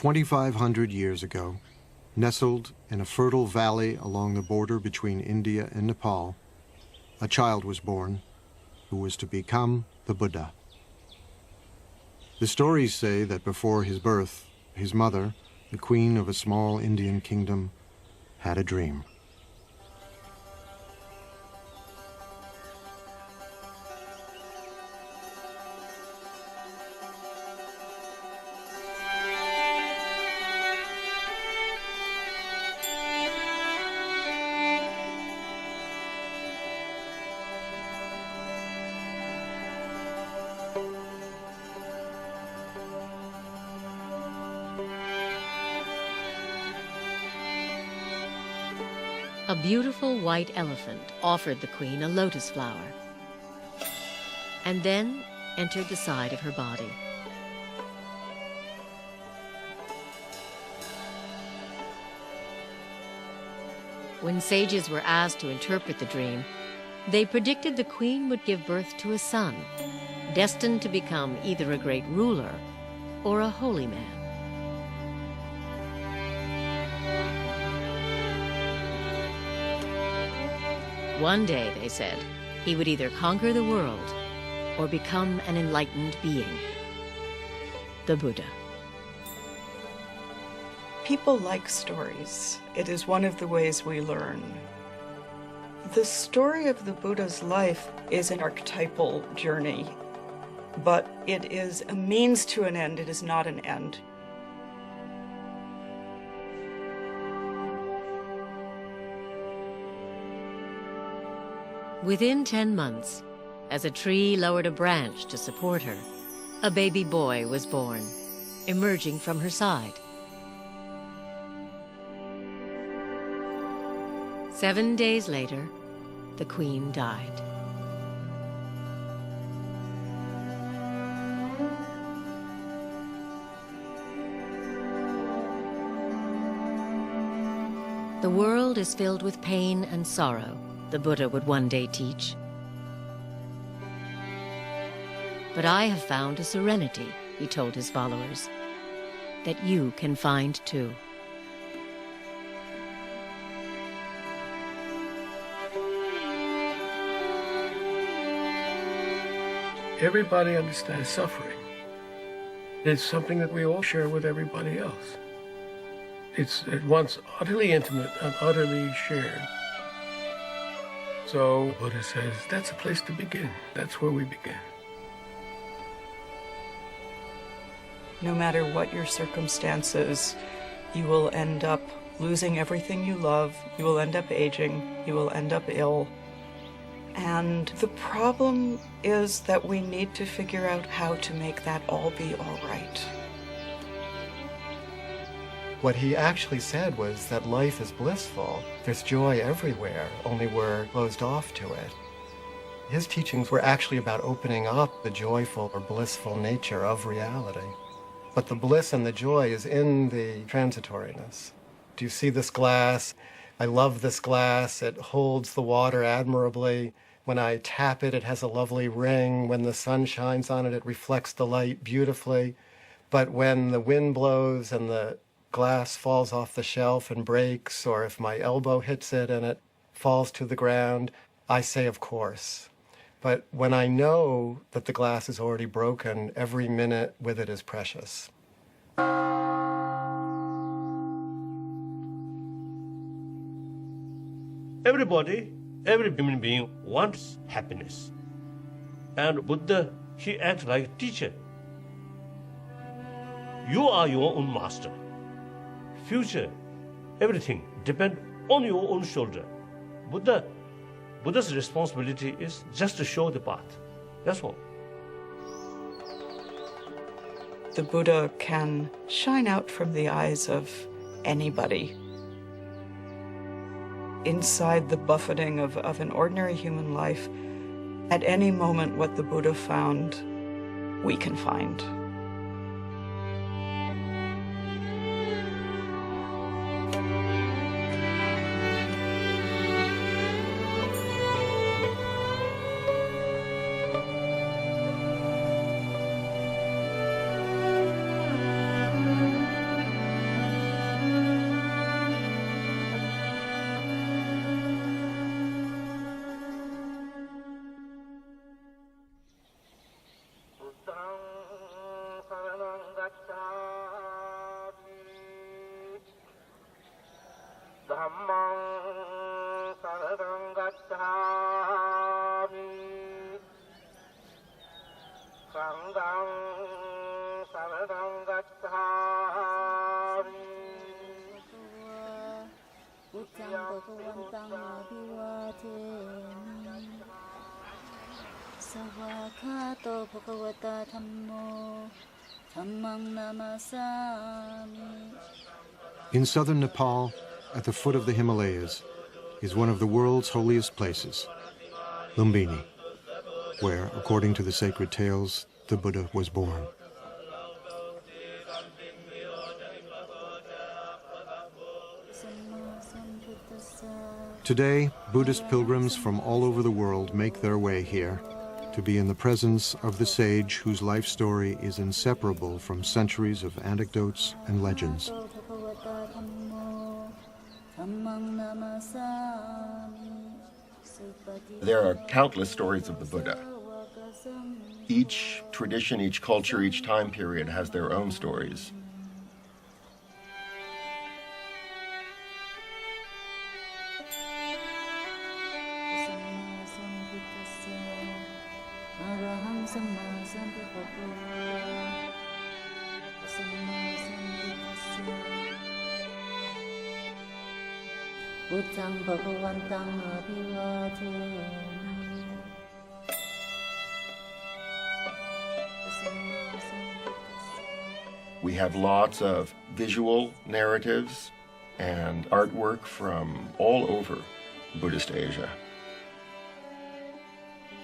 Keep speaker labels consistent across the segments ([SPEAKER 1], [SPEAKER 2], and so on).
[SPEAKER 1] 2,500 years ago, nestled in a fertile valley along the border between India and Nepal, a child was born who was to become the Buddha. The stories say that before his birth, his mother, the queen of a small Indian kingdom, had a dream.
[SPEAKER 2] A beautiful white elephant offered the queen a lotus flower and then entered the side of her body. When sages were asked to interpret the dream, they predicted the queen would give birth to a son, destined to become either a great ruler or a holy man. One day, they said, he would either conquer the world or become an enlightened being, the Buddha.
[SPEAKER 3] People like stories. It is one of the ways we learn. The story of the Buddha's life is an archetypal journey, but it is a means to an end. It is not an end.
[SPEAKER 2] Within 10 months, as a tree lowered a branch to support her, a baby boy was born, emerging from her side. 7 days later, the queen died. The world is filled with pain and sorrow, the Buddha would one day teach. But I have found a serenity, he told his followers, that you can find too.
[SPEAKER 4] Everybody understands suffering. It's something that we all share with everybody else. It's at once utterly intimate and utterly shared. So Buddha says that's a place to begin. That's where we begin.
[SPEAKER 3] No matter what your circumstances, you will end up losing everything you love. You will end up aging. You will end up ill. And the problem is that we need to figure out how to make that all be all right.
[SPEAKER 5] What he actually said was that life is blissful. There's joy everywhere, only we're closed off to it. His teachings were actually about opening up the joyful or blissful nature of reality. But the bliss and the joy is in the transitoriness. Do you see this glass? I love this glass. It holds the water admirably. When I tap it, it has a lovely ring. When the sun shines on it, it reflects the light beautifully. But when the wind blows and the glass falls off the shelf and breaks, or if my elbow hits it and it falls to the ground, I say, of course. But when I know that the glass is already broken, every minute with it is precious.
[SPEAKER 6] Everybody, every human being wants happiness. And Buddha, he acts like a teacher. You are your own master. Future, everything depends on your own shoulder. Buddha's responsibility is just to show the path. That's all.
[SPEAKER 3] The Buddha can shine out from the eyes of anybody. Inside the buffeting of an ordinary human life, at any moment what the Buddha found, we can find.
[SPEAKER 1] In southern Nepal, at the foot of the Himalayas, is one of the world's holiest places, Lumbini, where, according to the sacred tales, the Buddha was born. Today, Buddhist pilgrims from all over the world make their way here to be in the presence of the sage whose life story is inseparable from centuries of anecdotes and legends.
[SPEAKER 7] There are countless stories of the Buddha. Each tradition, each culture, each time period has their own stories. We have lots of visual narratives and artwork from all over Buddhist Asia.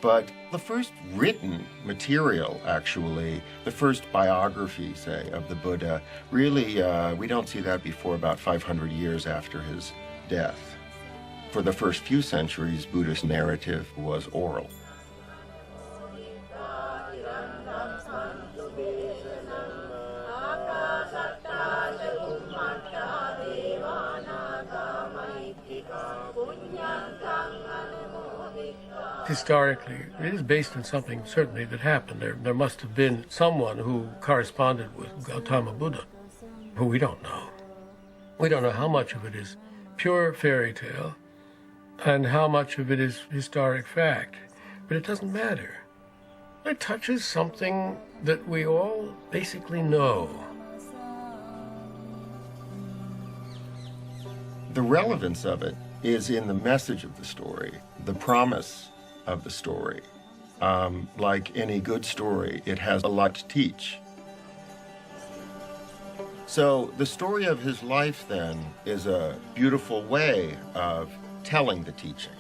[SPEAKER 7] But the first written material, actually, the first biography, say, of the Buddha, really, we don't see that before about 500 years after his death. For the first few centuries, Buddhist narrative was oral.
[SPEAKER 4] Historically, it is based on something certainly that happened. There must have been someone who corresponded with Gautama Buddha, who we don't know. We don't know how much of it is pure fairy tale and how much of it is historic fact, but it doesn't matter. It touches something that we all basically know.
[SPEAKER 7] The relevance of it is in the message of the story, the promise of the story. Like any good story, it has a lot to teach. So the story of his life, then, is a beautiful way of telling the teaching.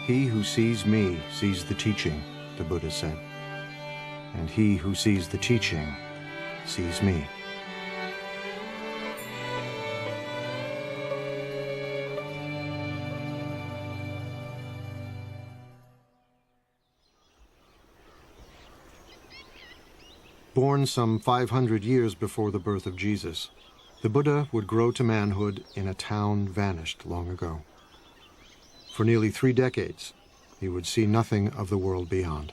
[SPEAKER 1] He who sees me sees the teaching, the Buddha said. And he who sees the teaching sees me. Born some 500 years before the birth of Jesus, the Buddha would grow to manhood in a town vanished long ago. For nearly 3 decades, he would see nothing of the world beyond.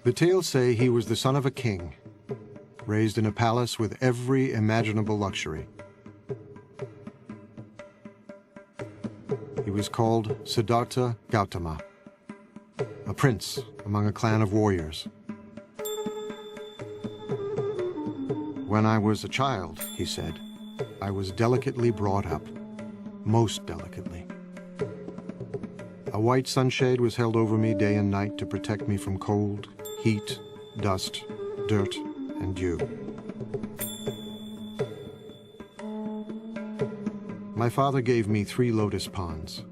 [SPEAKER 1] The tales say he was the son of a king, raised in a palace with every imaginable luxury. He was called Siddhartha Gautama, a prince among a clan of warriors. When I was a child, he said, I was delicately brought up, most delicately. A white sunshade was held over me day and night to protect me from cold, heat, dust, dirt, and dew. My father gave me 3 lotus ponds.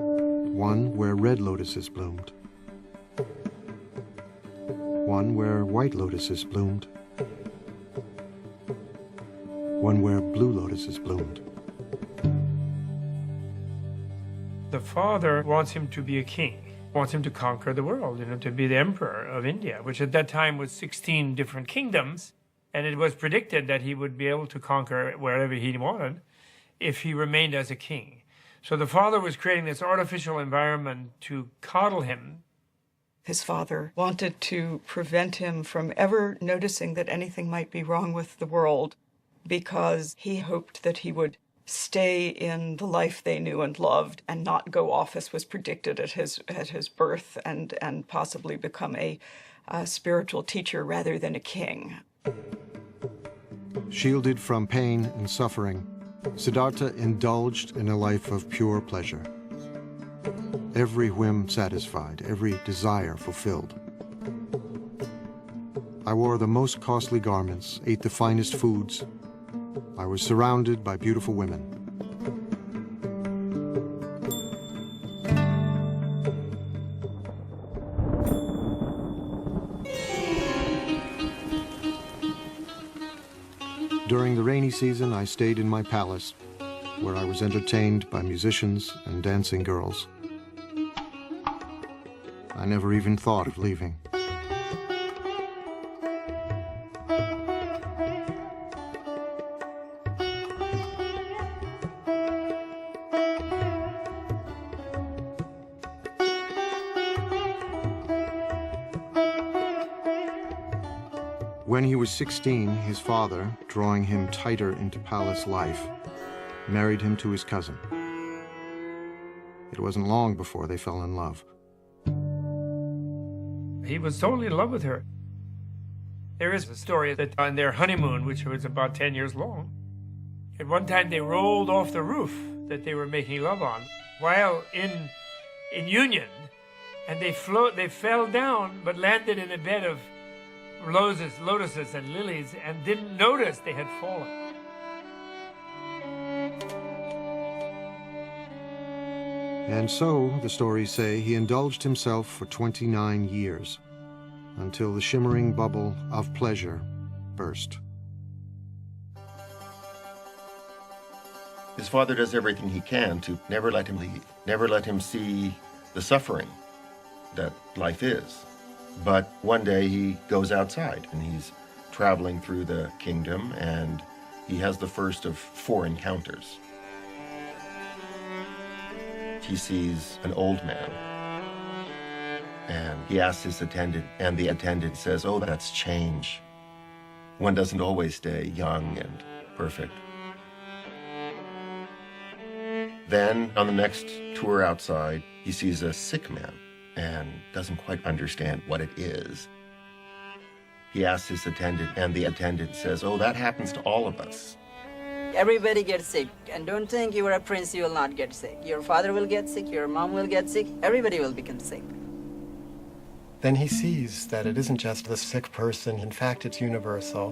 [SPEAKER 1] One where red lotuses bloomed. One where white lotuses bloomed. One where blue lotuses bloomed.
[SPEAKER 8] The father wants him to be a king, wants him to conquer the world, to be the emperor of India, which at that time was 16 different kingdoms. And it was predicted that he would be able to conquer wherever he wanted if he remained as a king. So the father was creating this artificial environment to coddle him.
[SPEAKER 3] His father wanted to prevent him from ever noticing that anything might be wrong with the world, because he hoped that he would stay in the life they knew and loved and not go off as was predicted at his birth, and possibly become a spiritual teacher rather than a king.
[SPEAKER 1] Shielded from pain and suffering, Siddhartha indulged in a life of pure pleasure. Every whim satisfied, every desire fulfilled. I wore the most costly garments, ate the finest foods. I was surrounded by beautiful women. During the rainy season, I stayed in my palace, where I was entertained by musicians and dancing girls. I never even thought of leaving. When he was 16, his father, drawing him tighter into palace life, married him to his cousin. It wasn't long before they fell in love.
[SPEAKER 8] He was totally in love with her. There is a story that on their honeymoon, which was about 10 years long, at one time they rolled off the roof that they were making love on while in union, and they fell down but landed in a bed of lotuses and lilies and didn't notice they had fallen.
[SPEAKER 1] And so, the stories say, he indulged himself for 29 years, until the shimmering bubble of pleasure burst.
[SPEAKER 7] His father does everything he can to never let him leave, never let him see the suffering that life is. But one day he goes outside and he's traveling through the kingdom, and he has the first of 4 encounters. He sees an old man, and he asks his attendant, and the attendant says, "Oh, that's change. One doesn't always stay young and perfect." Then, on the next tour outside, he sees a sick man and doesn't quite understand what it is. He asks his attendant, and the attendant says, "Oh, that happens to all of us."
[SPEAKER 9] Everybody gets sick, and don't think you are a prince, you will not get sick. Your father will get sick, your mom will get sick, everybody will become sick.
[SPEAKER 5] Then he sees that it isn't just the sick person, in fact it's universal,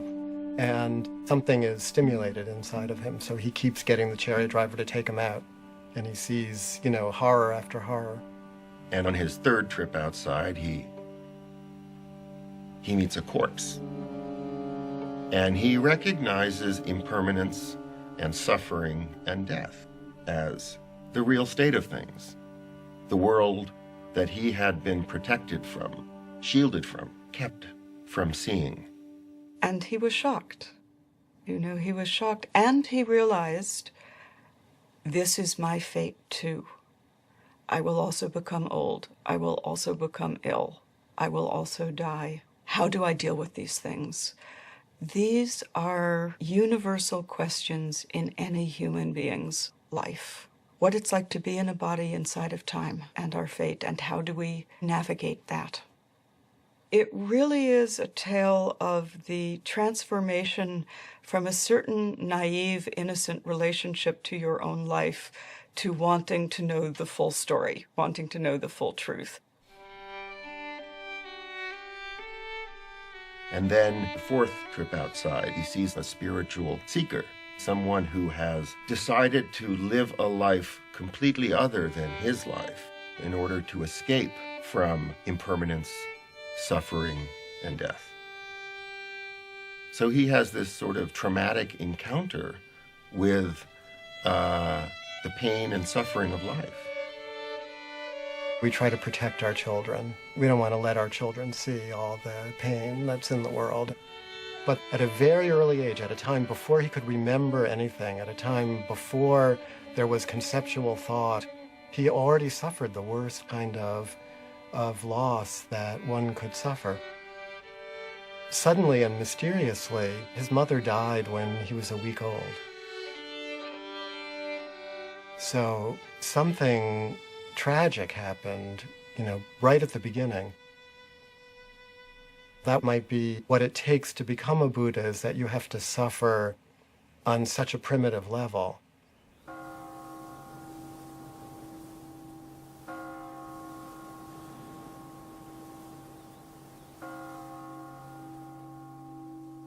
[SPEAKER 5] and something is stimulated inside of him, so he keeps getting the chariot driver to take him out, and he sees, horror after horror.
[SPEAKER 7] And on his 3rd trip outside, he meets a corpse. And he recognizes impermanence and suffering and death as the real state of things. The world that he had been protected from, shielded from, kept from seeing.
[SPEAKER 3] And he was shocked. He was shocked. And he realized, this is my fate too. I will also become old. I will also become ill. I will also die. How do I deal with these things? These are universal questions in any human being's life. What it's like to be in a body inside of time and our fate, and how do we navigate that? It really is a tale of the transformation from a certain naive, innocent relationship to your own life to wanting to know the full story, wanting to know the full truth.
[SPEAKER 7] And then the 4th trip outside, he sees a spiritual seeker, someone who has decided to live a life completely other than his life in order to escape from impermanence, suffering, and death. So he has this sort of traumatic encounter with the pain and suffering of life.
[SPEAKER 5] We try to protect our children. We don't want to let our children see all the pain that's in the world. But at a very early age, at a time before he could remember anything, at a time before There was conceptual thought. He already suffered the worst kind of loss that one could suffer. Suddenly and mysteriously, his mother died when he was a week old. So something tragic happened, right at the beginning. That might be what it takes to become a Buddha, is that you have to suffer on such a primitive level.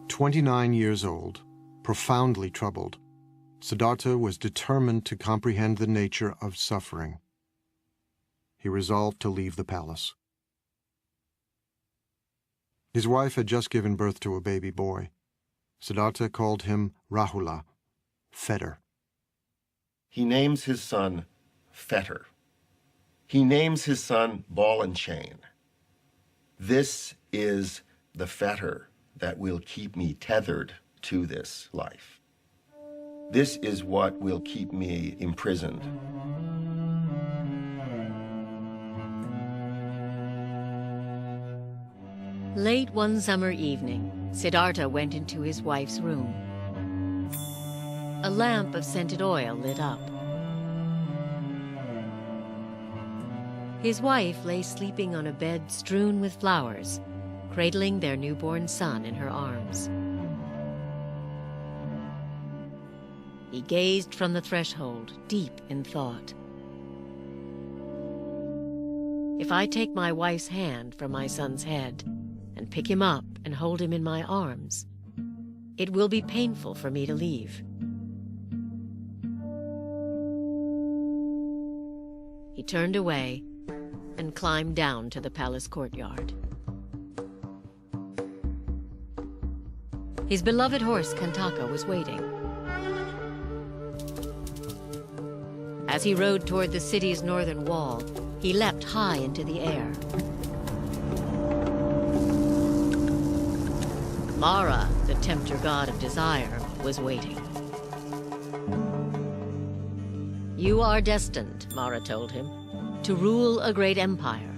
[SPEAKER 1] "29 years old, profoundly troubled, Siddhartha was determined to comprehend the nature of suffering. He resolved to leave the palace. His wife had just given birth to a baby boy. Siddhartha called him Rahula, fetter.
[SPEAKER 7] He names his son Fetter. He names his son Ball and Chain. This is the fetter that will keep me tethered to this life. This is what will keep me imprisoned.
[SPEAKER 2] Late one summer evening, Siddhartha went into his wife's room. A lamp of scented oil lit up. His wife lay sleeping on a bed strewn with flowers, cradling their newborn son in her arms. He gazed from the threshold, deep in thought. If I take my wife's hand from my son's head and pick him up and hold him in my arms, it will be painful for me to leave. He turned away and climbed down to the palace courtyard. His beloved horse Kantaka was waiting. As he rode toward the city's northern wall, he leapt high into the air. Mara, the tempter god of desire, was waiting. You are destined, Mara told him, to rule a great empire.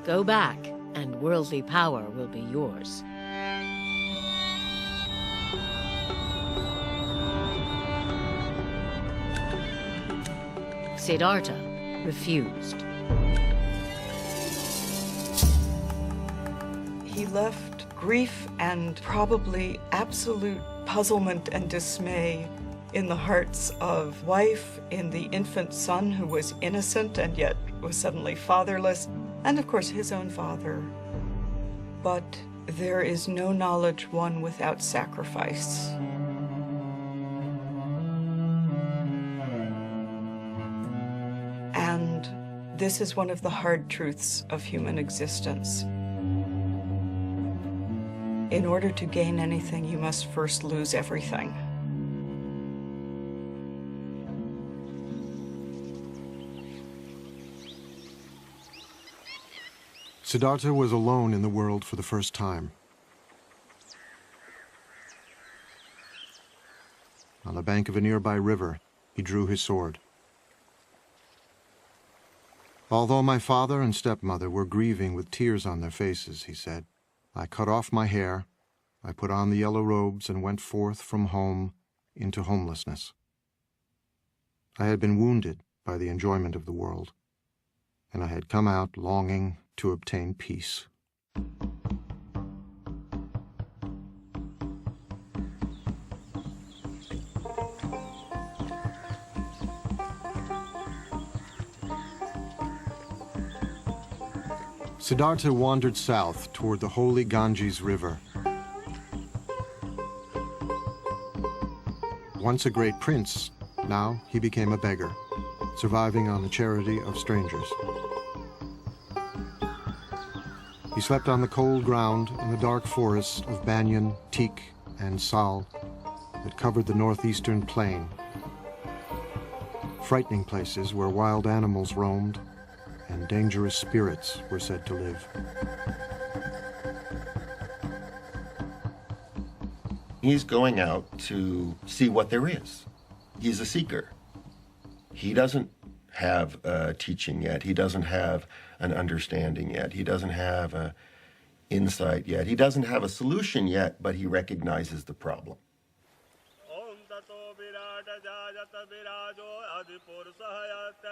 [SPEAKER 2] Go back, and worldly power will be yours. Siddhartha refused.
[SPEAKER 3] He left grief and probably absolute puzzlement and dismay in the hearts of wife, in the infant son who was innocent and yet was suddenly fatherless, and of course his own father. But there is no knowledge won without sacrifice. And this is one of the hard truths of human existence. In order to gain anything, you must first lose everything.
[SPEAKER 1] Siddhartha was alone in the world for the first time. On the bank of a nearby river, he drew his sword. Although my father and stepmother were grieving with tears on their faces, he said, I cut off my hair, I put on the yellow robes and went forth from home into homelessness. I had been wounded by the enjoyment of the world, and I had come out longing to obtain peace. Siddhartha wandered south toward the holy Ganges River. Once a great prince, now he became a beggar, surviving on the charity of strangers. He slept on the cold ground in the dark forests of banyan, teak, and sal that covered the northeastern plain, frightening places where wild animals roamed and dangerous spirits were said to live.
[SPEAKER 7] He's going out to see what there is. He's a seeker. He doesn't have a teaching yet. He doesn't have an understanding yet. He doesn't have an insight yet. He doesn't have a solution yet, but he recognizes the problem.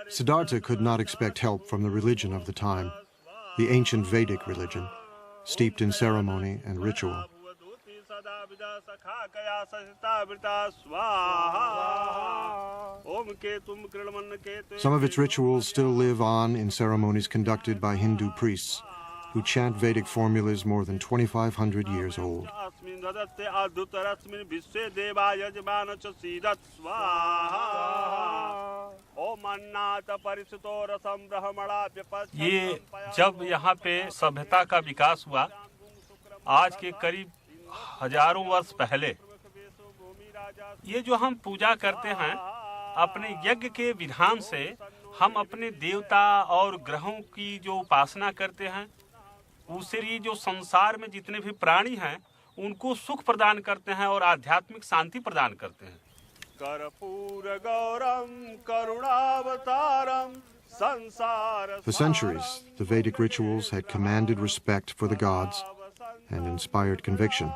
[SPEAKER 1] Siddhartha could not expect help from the religion of the time, the ancient Vedic religion, steeped in ceremony and ritual. Some of its rituals still live on in ceremonies conducted by Hindu priests who chant Vedic formulas more than 2,500 years old.
[SPEAKER 10] ये जब यहाँ पे सभ्यता का विकास हुआ, आज के करीब हजारों वर्ष पहले, ये जो हम पूजा करते हैं, अपने यज्ञ के विधान से हम अपने देवता और ग्रहों की जो उपासना करते हैं, उससे ये जो संसार में जितने भी प्राणी हैं, उनको सुख प्रदान करते हैं और आध्यात्मिक शांति प्रदान करते हैं.
[SPEAKER 1] For centuries, the Vedic rituals had commanded respect for the gods and inspired conviction.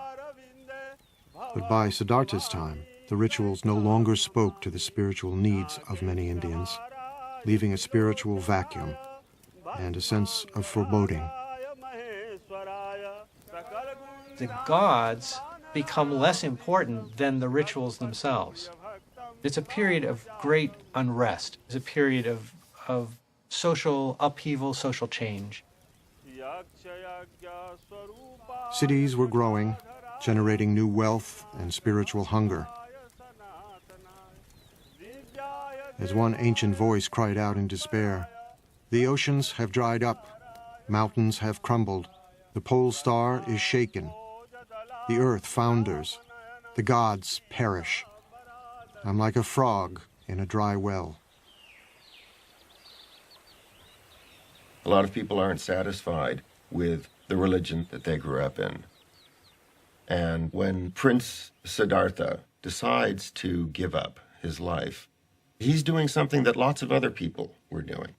[SPEAKER 1] But by Siddhartha's time, the rituals no longer spoke to the spiritual needs of many Indians, leaving a spiritual vacuum and a sense of foreboding.
[SPEAKER 11] The gods become less important than the rituals themselves. It's a period of great unrest. It's a period of social upheaval, social change.
[SPEAKER 1] Cities were growing, generating new wealth and spiritual hunger. As one ancient voice cried out in despair, "The oceans have dried up, mountains have crumbled, the pole star is shaken, the earth founders, the gods perish. I'm like a frog in a dry well."
[SPEAKER 7] A lot of people aren't satisfied with the religion that they grew up in. And when Prince Siddhartha decides to give up his life, he's doing something that lots of other people were doing.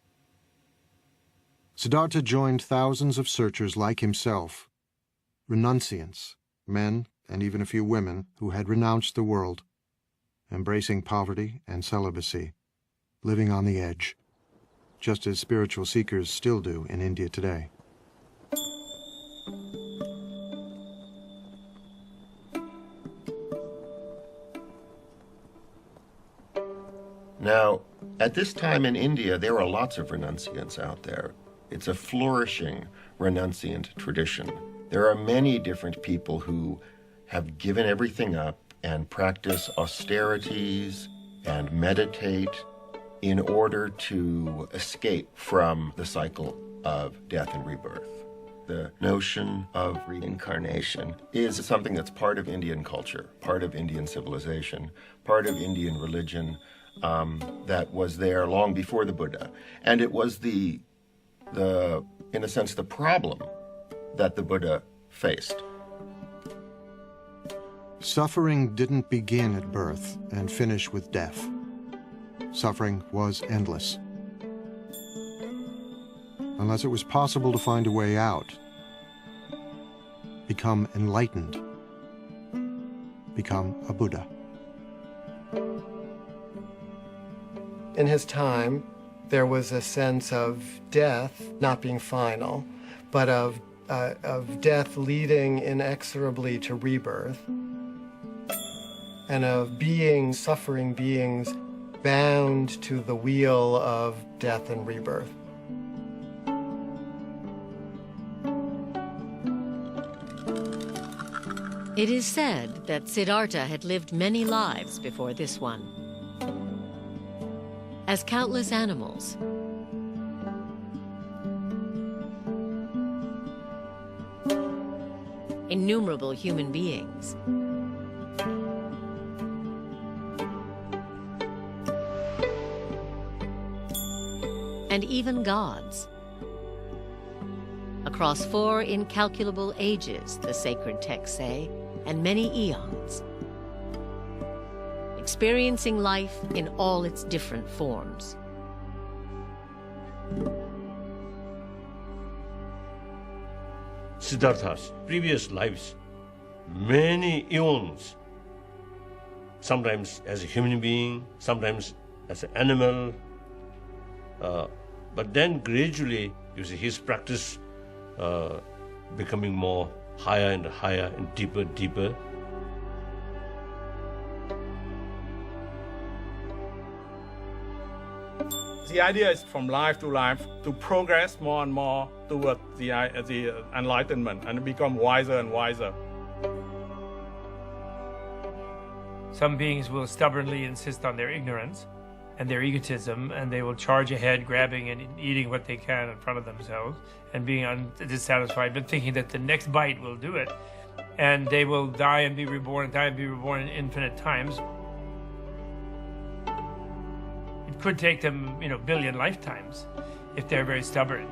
[SPEAKER 1] Siddhartha joined thousands of searchers like himself, renunciants, men and even a few women who had renounced the world, embracing poverty and celibacy, living on the edge, just as spiritual seekers still do in India today.
[SPEAKER 7] Now, at this time in India, there are lots of renunciants out there. It's a flourishing renunciant tradition. There are many different people who have given everything up and practice austerities and meditate in order to escape from the cycle of death and rebirth. The notion of reincarnation is something that's part of Indian culture, part of Indian civilization, part of Indian religion, that was there long before the Buddha. And it was in a sense, the problem that the Buddha faced.
[SPEAKER 1] Suffering didn't begin at birth and finish with death. Suffering was endless. Unless it was possible to find a way out, become enlightened, become a Buddha.
[SPEAKER 5] In his time, there was a sense of death not being final, but of death leading inexorably to rebirth, and of suffering beings bound to the wheel of death and rebirth.
[SPEAKER 2] It is said that Siddhartha had lived many lives before this one. As countless animals, innumerable human beings, and even gods. Across 4 incalculable ages, the sacred texts say, and many eons, experiencing life in all its different forms.
[SPEAKER 6] Siddhartha's previous lives, many eons, sometimes as a human being, sometimes as an animal, but then gradually, you see his practice becoming more higher and higher and deeper, deeper.
[SPEAKER 12] The idea is from life to progress more and more toward the enlightenment and become wiser and wiser.
[SPEAKER 8] Some beings will stubbornly insist on their ignorance and their egotism, and they will charge ahead, grabbing and eating what they can in front of themselves, and being dissatisfied, but thinking that the next bite will do it. And they will die and be reborn, die and be reborn in infinite times. It could take them, billion lifetimes if they're very stubborn,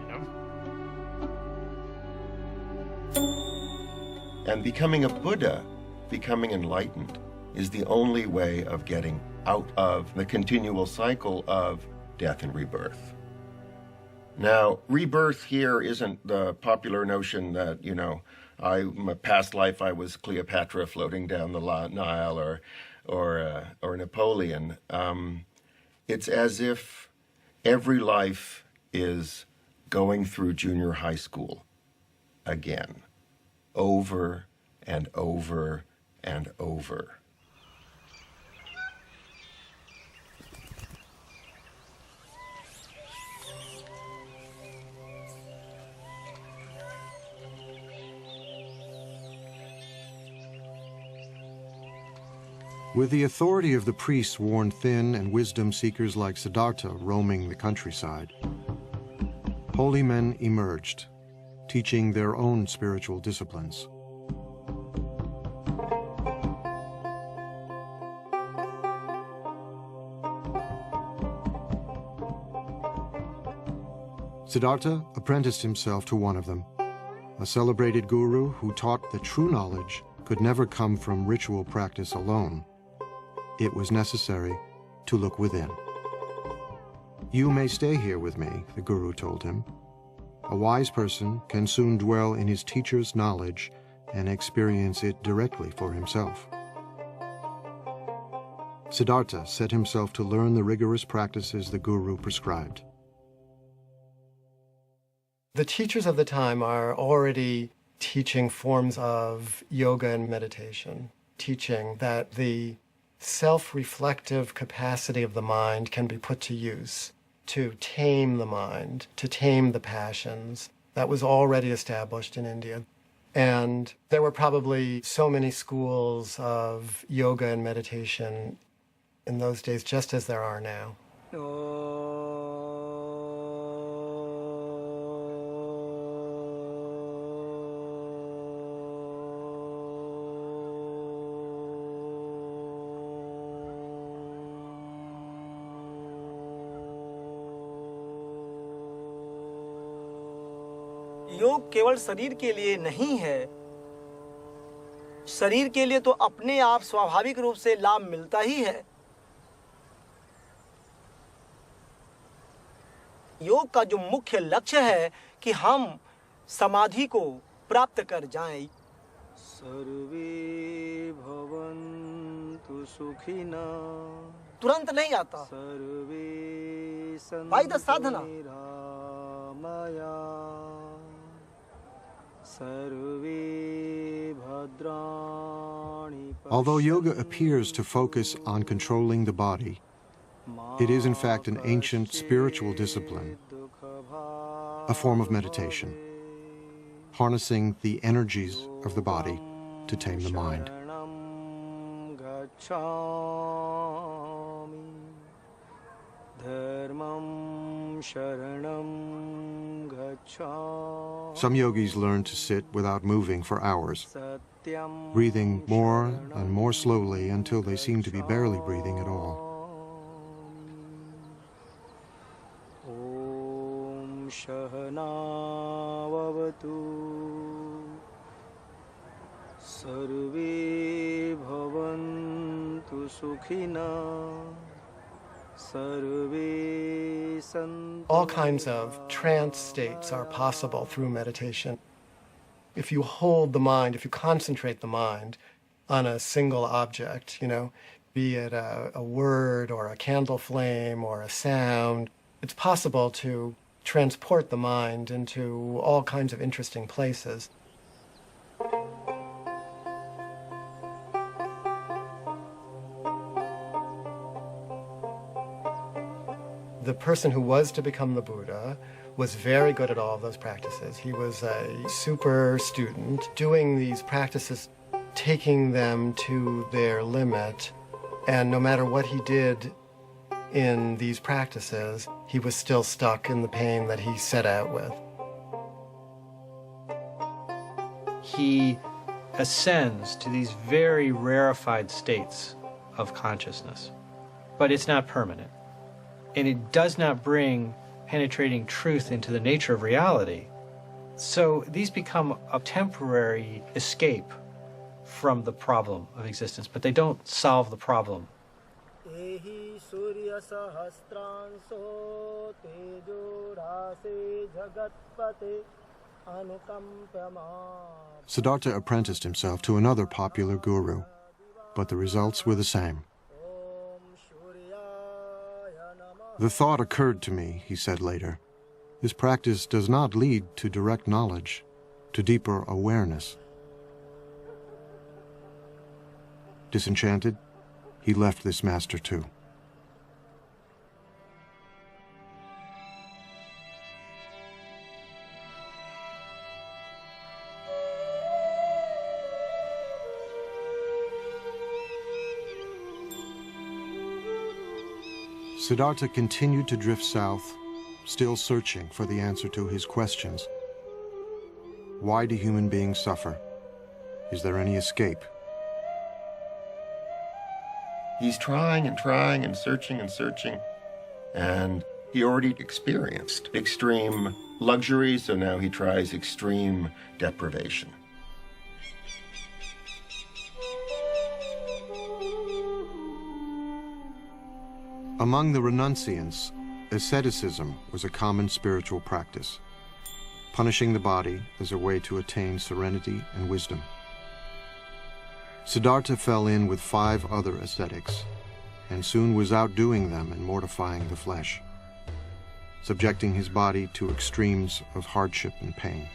[SPEAKER 7] And becoming a Buddha, becoming enlightened, is the only way of getting out of the continual cycle of death and rebirth. Now, rebirth here isn't the popular notion that, my past life I was Cleopatra floating down the Nile or Napoleon. It's as if every life is going through junior high school again, over and over and over.
[SPEAKER 1] With the authority of the priests worn thin and wisdom seekers like Siddhartha roaming the countryside, holy men emerged, teaching their own spiritual disciplines. Siddhartha apprenticed himself to one of them, a celebrated guru who taught that true knowledge could never come from ritual practice alone. It was necessary to look within. You may stay here with me, the guru told him. A wise person can soon dwell in his teacher's knowledge and experience it directly for himself. Siddhartha set himself to learn the rigorous practices the guru prescribed.
[SPEAKER 5] The teachers of the time are already teaching forms of yoga and meditation, teaching that the self-reflective capacity of the mind can be put to use to tame the mind, to tame the passions. That was already established in India. And there were probably so many schools of yoga and meditation in those days, just as there are now.
[SPEAKER 13] योग केवल शरीर के लिए नहीं है। शरीर के लिए तो अपने आप स्वाभाविक रूप से लाभ मिलता ही है। योग का जो मुख्य लक्ष्य है कि हम समाधि को प्राप्त कर जाएं। सर्वे भवन्तु सुखिना तुरंत नहीं आता। सर्वे बाय द साधना।
[SPEAKER 1] Although yoga appears to focus on controlling the body, it is in fact an ancient spiritual discipline, a form of meditation, harnessing the energies of the body to tame the mind. Some yogis learn to sit without moving for hours, breathing more and more slowly until they seem to be barely breathing at all.
[SPEAKER 13] सर्वे भवन्तु सुखिनः सर्वे सन्तु
[SPEAKER 5] All kinds of trance states are possible through meditation. If you hold the mind, if you concentrate the mind on a single object, be it a word or a candle flame or a sound, it's possible to transport the mind into all kinds of interesting places. The person who was to become the Buddha was very good at all of those practices. He was a super student, doing these practices, taking them to their limit, and no matter what he did in these practices, he was still stuck in the pain that he set out with.
[SPEAKER 11] He ascends to these very rarefied states of consciousness, but it's not permanent. And it does not bring penetrating truth into the nature of reality. So these become a temporary escape from the problem of existence, but they don't solve the problem.
[SPEAKER 1] Siddhartha apprenticed himself to another popular guru, but the results were the same. The thought occurred to me, he said later. This practice does not lead to direct knowledge, to deeper awareness. Disenchanted, he left this master too. Siddhartha continued to drift south, still searching for the answer to his questions. Why do human beings suffer? Is there any escape?
[SPEAKER 7] He's trying and trying and searching, and he already experienced extreme luxury, so now he tries extreme deprivation.
[SPEAKER 1] Among the renunciants, asceticism was a common spiritual practice, punishing the body as a way to attain serenity and wisdom. Siddhartha fell in with 5 other ascetics, and soon was outdoing them in mortifying the flesh, subjecting his body to extremes of hardship and pain.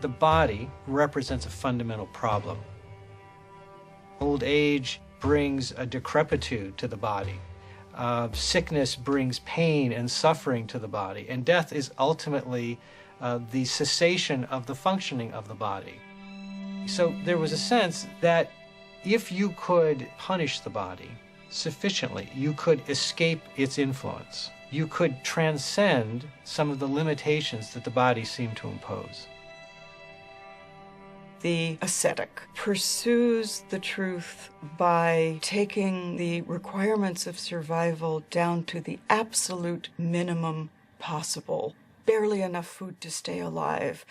[SPEAKER 11] The body represents a fundamental problem. Old age brings a decrepitude to the body. Sickness brings pain and suffering to the body. And death is ultimately the cessation of the functioning of the body. So there was a sense that if you could punish the body sufficiently, you could escape its influence. You could transcend some of the limitations that the body seemed to impose.
[SPEAKER 3] The ascetic pursues the truth by taking the requirements of survival down to the absolute minimum possible. Barely enough food to stay alive,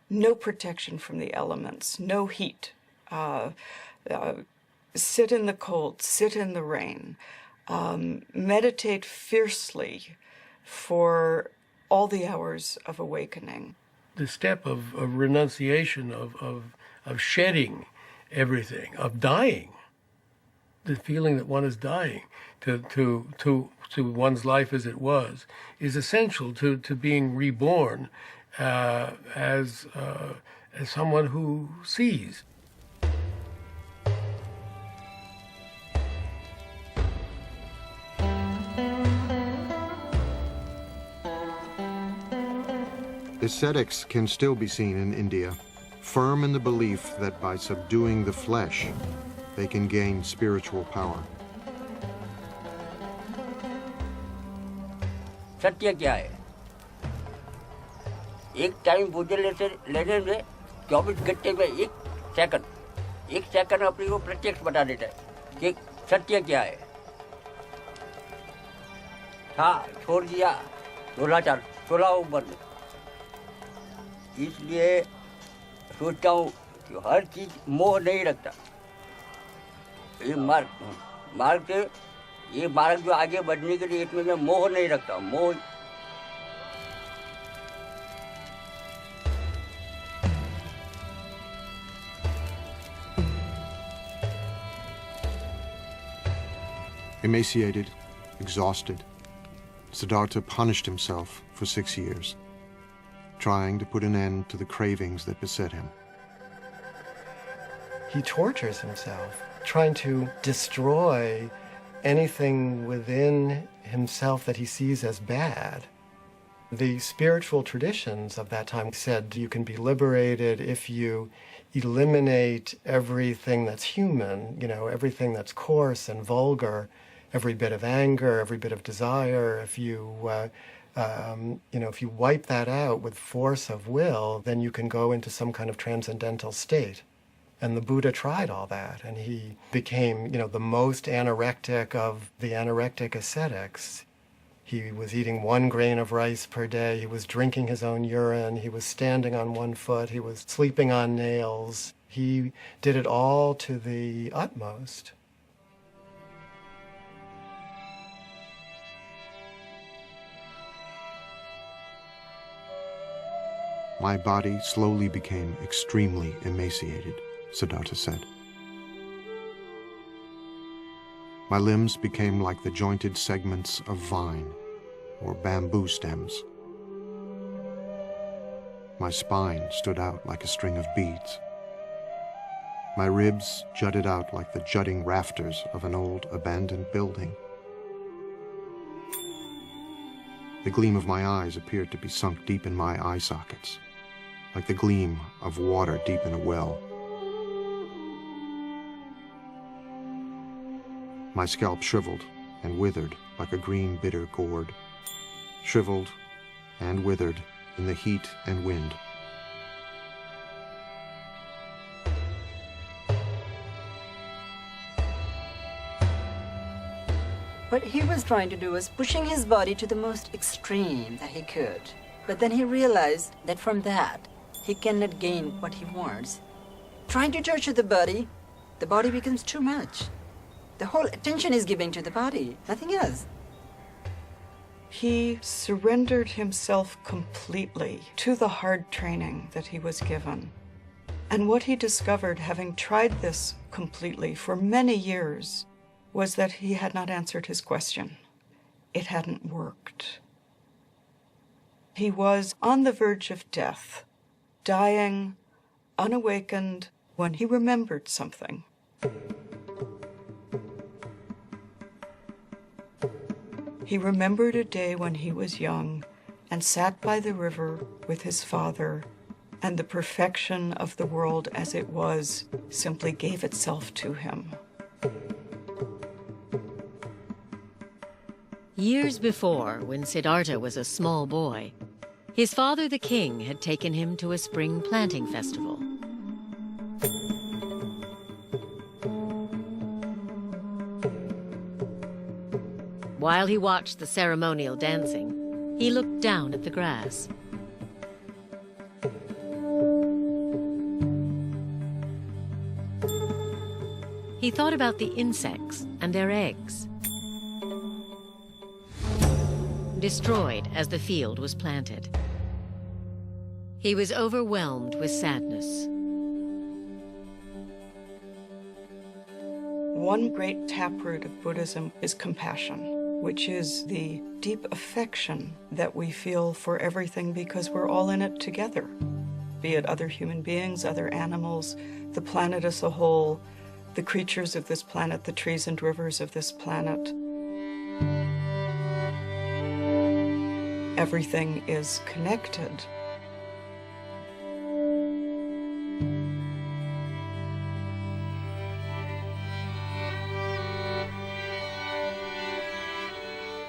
[SPEAKER 3] no protection from the elements, no heat. Sit in the cold, sit in the rain. Meditate fiercely for all the hours of awakening.
[SPEAKER 4] The step of renunciation, of shedding everything, of dying, the feeling that one is dying to one's life as it was, is essential to being reborn as someone who sees.
[SPEAKER 1] Ascetics can still be seen in India, firm in the belief that by subduing the flesh, they can gain spiritual power.
[SPEAKER 14] सत्य क्या है? एक time भोजन लेने में 24 घंटे में एक सेकंड अपने को प्रत्यक्ष बता देता है. कि सत्य क्या है। था छोड़ दिया 16 उम्र में। इसलिए सोचता हूँ कि हर चीज मोह नहीं रखता। ये मार्ग से ये मार्ग जो आगे बढ़ने के लिए इसमें मैं मोह नहीं रखता। मोह
[SPEAKER 1] Emaciated, exhausted, Siddhartha punished himself for 6 years, trying to put an end to the cravings that beset him.
[SPEAKER 5] He tortures himself, trying to destroy anything within himself that he sees as bad. The spiritual traditions of that time said you can be liberated if you eliminate everything that's human, everything that's coarse and vulgar, every bit of anger, every bit of desire. If you wipe that out with force of will, then you can go into some kind of transcendental state. And the Buddha tried all that, and he became, the most anorectic of the anorectic ascetics. He was eating 1 grain of rice per day. He was drinking his own urine. He was standing on 1 foot. He was sleeping on nails. He did it all to the utmost.
[SPEAKER 1] My body slowly became extremely emaciated, Siddhartha said. My limbs became like the jointed segments of vine or bamboo stems. My spine stood out like a string of beads. My ribs jutted out like the jutting rafters of an old abandoned building. The gleam of my eyes appeared to be sunk deep in my eye sockets, like the gleam of water deep in a well. My scalp shriveled and withered like a green bitter gourd, shriveled and withered in the heat and wind.
[SPEAKER 9] What he was trying to do was pushing his body to the most extreme that he could. But then he realized that from that, he cannot gain what he wants. Trying to torture the body becomes too much. The whole attention is given to the body, nothing else.
[SPEAKER 3] He surrendered himself completely to the hard training that he was given. And what he discovered, having tried this completely for many years, was that he had not answered his question. It hadn't worked. He was on the verge of death, dying, unawakened, when he remembered something. He remembered a day when he was young and sat by the river with his father, and the perfection of the world as it was simply gave itself to him.
[SPEAKER 2] Years before, when Siddhartha was a small boy, his father the king had taken him to a spring planting festival. While he watched the ceremonial dancing, he looked down at the grass. He thought about the insects and their eggs, destroyed as the field was planted. He was overwhelmed with sadness.
[SPEAKER 3] One great taproot of Buddhism is compassion, which is the deep affection that we feel for everything because we're all in it together, be it other human beings, other animals, the planet as a whole, the creatures of this planet, the trees and rivers of this planet. Everything is connected.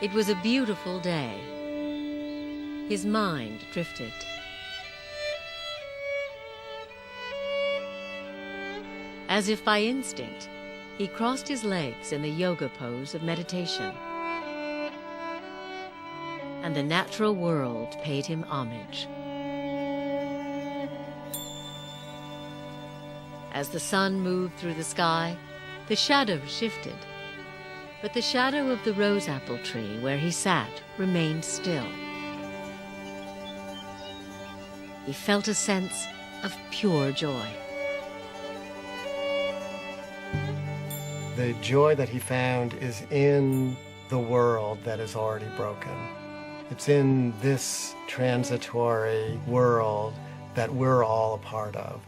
[SPEAKER 2] It was a beautiful day. His mind drifted. As if by instinct, He crossed his legs in the yoga pose of meditation, and the natural world paid him homage. As the sun moved through the sky, the shadows shifted, but the shadow of the rose apple tree where he sat remained still. He felt a sense of pure joy.
[SPEAKER 5] The joy that he found is in the world that is already broken. It's in this transitory world that we're all a part of.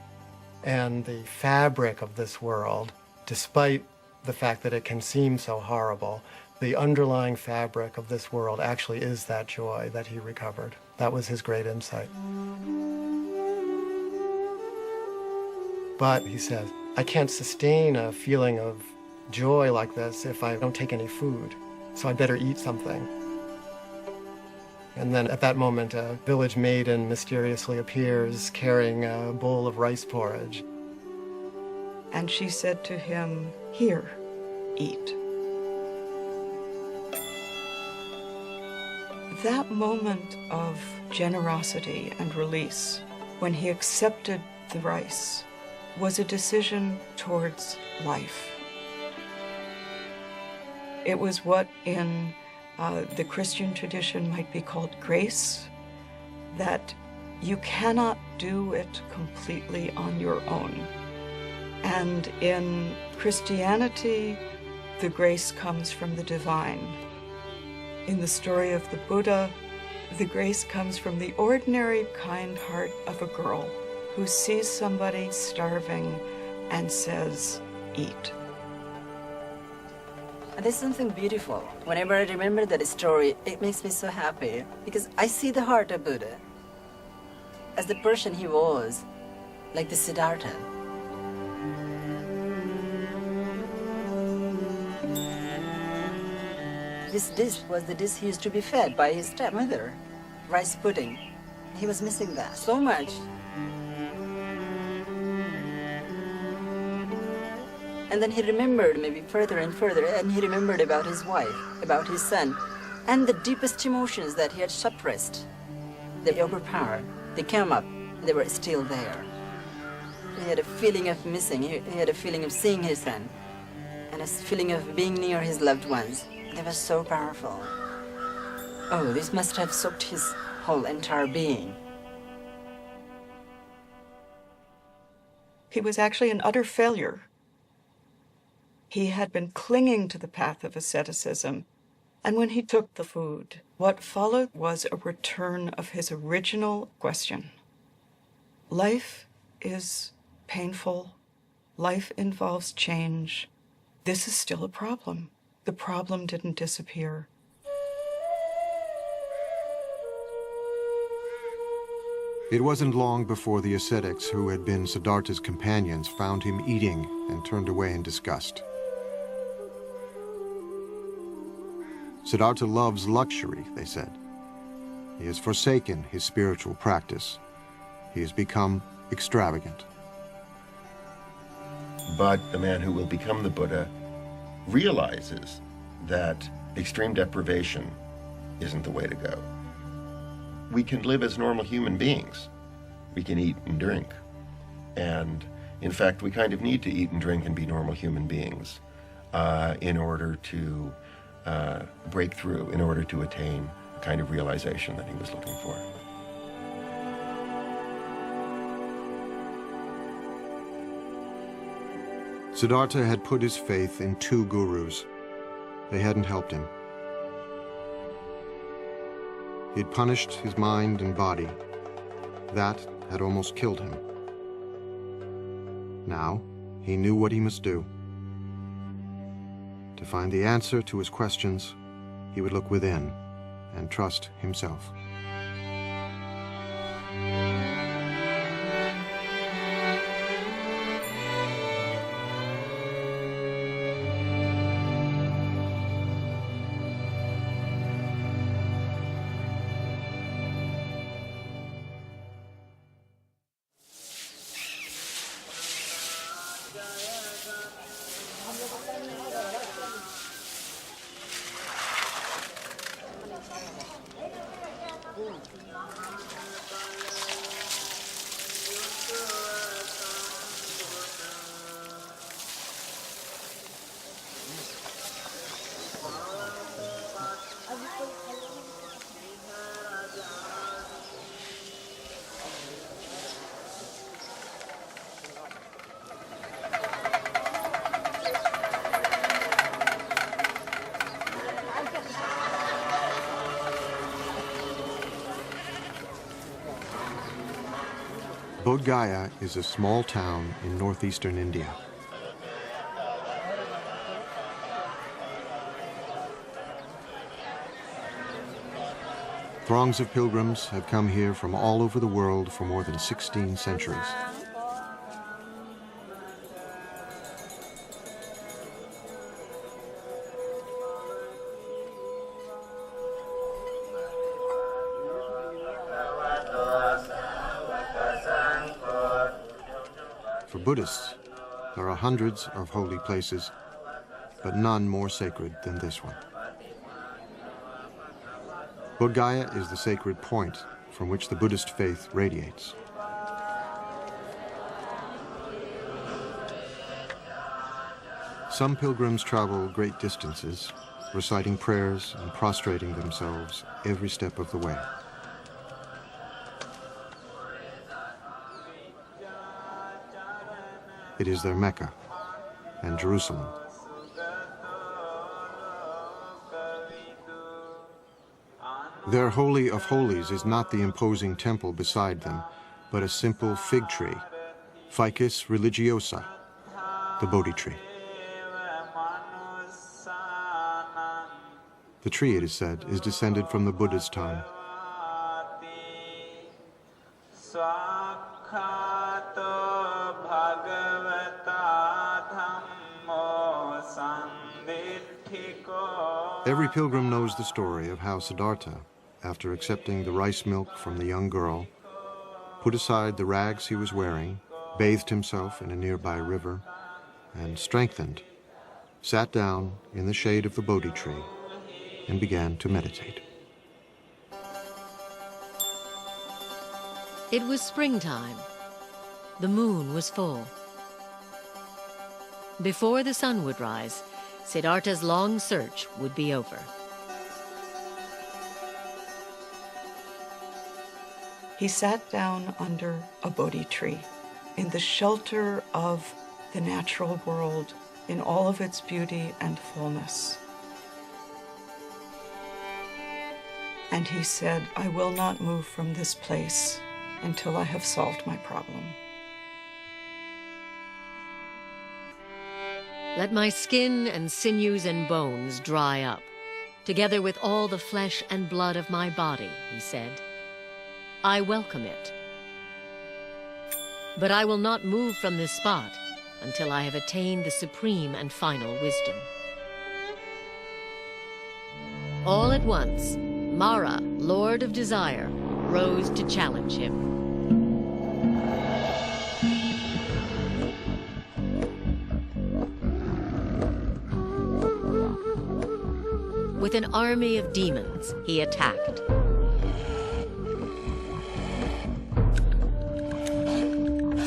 [SPEAKER 5] And the fabric of this world, despite the fact that it can seem so horrible, the underlying fabric of this world actually is that joy that he recovered. That was his great insight. But, he says, I can't sustain a feeling of joy like this if I don't take any food, so I better eat something. And then at that moment, a village maiden mysteriously appears carrying a bowl of rice porridge.
[SPEAKER 3] And she said to him, "Here, eat." That moment of generosity and release, when he accepted the rice, was a decision towards life. It was what in the Christian tradition might be called grace, that you cannot do it completely on your own. And in Christianity, the grace comes from the divine. In the story of the Buddha, the grace comes from the ordinary kind heart of a girl who sees somebody starving and says, "Eat."
[SPEAKER 9] There's something beautiful. Whenever I remember that story, it makes me so happy because I see the heart of Buddha as the person he was, like the Siddhartha. This dish was the dish he used to be fed by his stepmother, rice pudding. He was missing that so much. And then he remembered maybe further and further, and he remembered about his wife, about his son, and the deepest emotions that he had suppressed. They overpowered. They came up. They were still there. He had a feeling of missing. He had a feeling of seeing his son, and a feeling of being near his loved ones. They were so powerful. Oh, this must have soaked his whole entire being.
[SPEAKER 3] He was actually an utter failure. He had been clinging to the path of asceticism, and when he took the food, what followed was a return of his original question. Life is painful. Life involves change. This is still a problem. The problem didn't disappear.
[SPEAKER 1] It wasn't long before the ascetics who had been Siddhartha's companions found him eating and turned away in disgust. Siddhartha loves luxury, they said. He has forsaken his spiritual practice. He has become extravagant.
[SPEAKER 7] But the man who will become the Buddha realizes that extreme deprivation isn't the way to go. We can live as normal human beings. We can eat and drink. And in fact, we kind of need to eat and drink and be normal human beings in order to break through, in order to attain the kind of realization that he was looking for.
[SPEAKER 1] Siddhartha had put his faith in 2 gurus. They hadn't helped him. He'd punished his mind and body. That had almost killed him. Now, he knew what he must do. To find the answer to his questions, he would look within and trust himself. Bodh Gaya is a small town in northeastern India. Throngs of pilgrims have come here from all over the world for more than 16 centuries. For Buddhists, there are hundreds of holy places, but none more sacred than this one. Bodh Gaya is the sacred point from which the Buddhist faith radiates. Some pilgrims travel great distances, reciting prayers and prostrating themselves every step of the way. It is their Mecca and Jerusalem. Their Holy of Holies is not the imposing temple beside them, but a simple fig tree, Ficus religiosa, the Bodhi tree. The tree, it is said, is descended from the Buddha's time. Every pilgrim knows the story of how Siddhartha, after accepting the rice milk from the young girl, put aside the rags he was wearing, bathed himself in a nearby river, and strengthened, sat down in the shade of the Bodhi tree and began to meditate.
[SPEAKER 2] It was springtime. The moon was full. Before the sun would rise, Siddhartha's long search would be over.
[SPEAKER 3] He sat down under a Bodhi tree in the shelter of the natural world in all of its beauty and fullness. And he said, I will not move from this place until I have solved my problem.
[SPEAKER 2] Let my skin and sinews and bones dry up, together with all the flesh and blood of my body, he said. I welcome it. But I will not move from this spot until I have attained the supreme and final wisdom. All at once, Mara, Lord of Desire, rose to challenge him. With an army of demons, he attacked.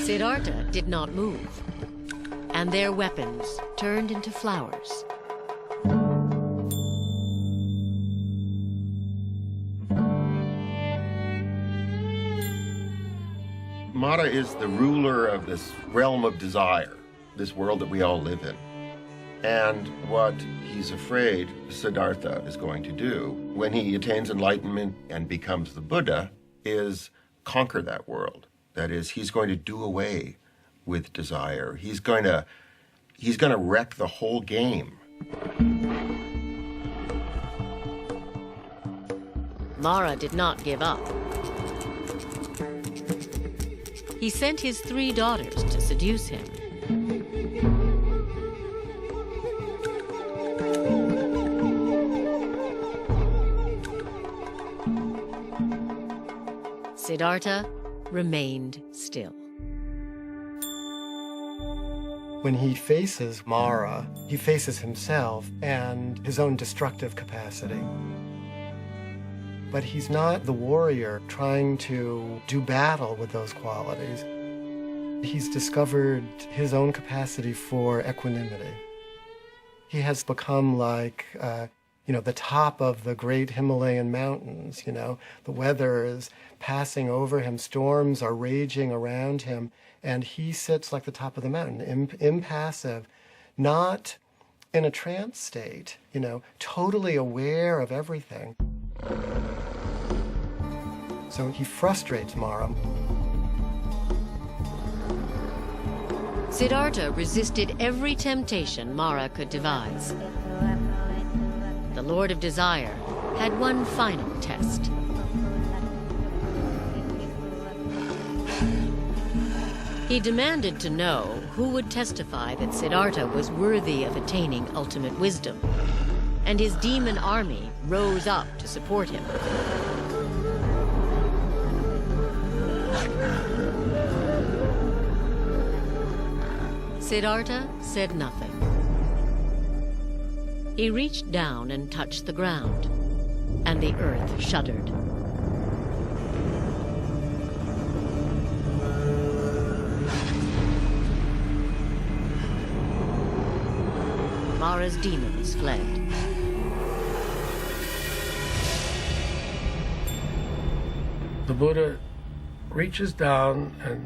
[SPEAKER 2] Siddhartha did not move, and their weapons turned into flowers.
[SPEAKER 7] Mara is the ruler of this realm of desire, this world that we all live in. And what he's afraid Siddhartha is going to do when he attains enlightenment and becomes the Buddha is conquer that world. That is, he's going to do away with desire. He's going to wreck the whole game.
[SPEAKER 2] Mara did not give up. He sent his 3 daughters to seduce him. Siddhartha remained still.
[SPEAKER 5] When he faces Mara, he faces himself and his own destructive capacity. But he's not the warrior trying to do battle with those qualities. He's discovered his own capacity for equanimity. He has become like, the top of the great Himalayan mountains. The weather is passing over him, storms are raging around him, and he sits like the top of the mountain, impassive, not in a trance state, totally aware of everything. So he frustrates Mara.
[SPEAKER 2] Siddhartha resisted every temptation Mara could devise. The Lord of Desire had one final test. He demanded to know who would testify that Siddhartha was worthy of attaining ultimate wisdom, and his demon army rose up to support him. Siddhartha said nothing. He reached down and touched the ground, and the earth shuddered. Mara's demons fled.
[SPEAKER 4] The Buddha reaches down and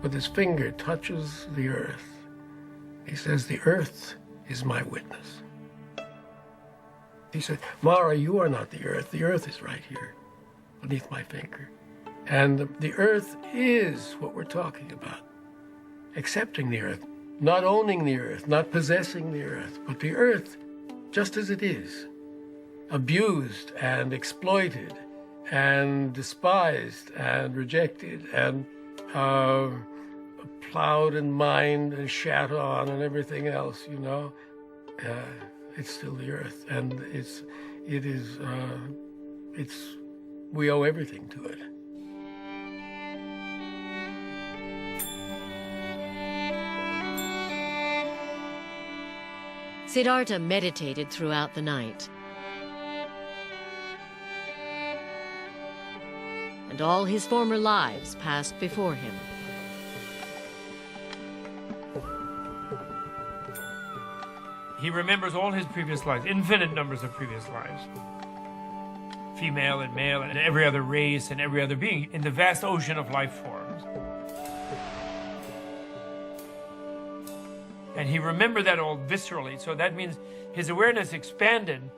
[SPEAKER 4] with his finger touches the earth. He says, "The earth is my witness." He said, "Mara, you are not the earth. The earth is right here beneath my finger." And the earth is what we're talking about. Accepting the earth, not owning the earth, not possessing the earth, but the earth just as it is, abused and exploited and despised and rejected and plowed and mined and shat on and everything else, you know. It's still the earth, and we owe everything to it.
[SPEAKER 2] Siddhartha meditated throughout the night. And all his former lives passed before him.
[SPEAKER 8] He remembers all his previous lives, infinite numbers of previous lives. Female and male and every other race and every other being in the vast ocean of life forms. And he remembered that all viscerally, so that means his awareness expanded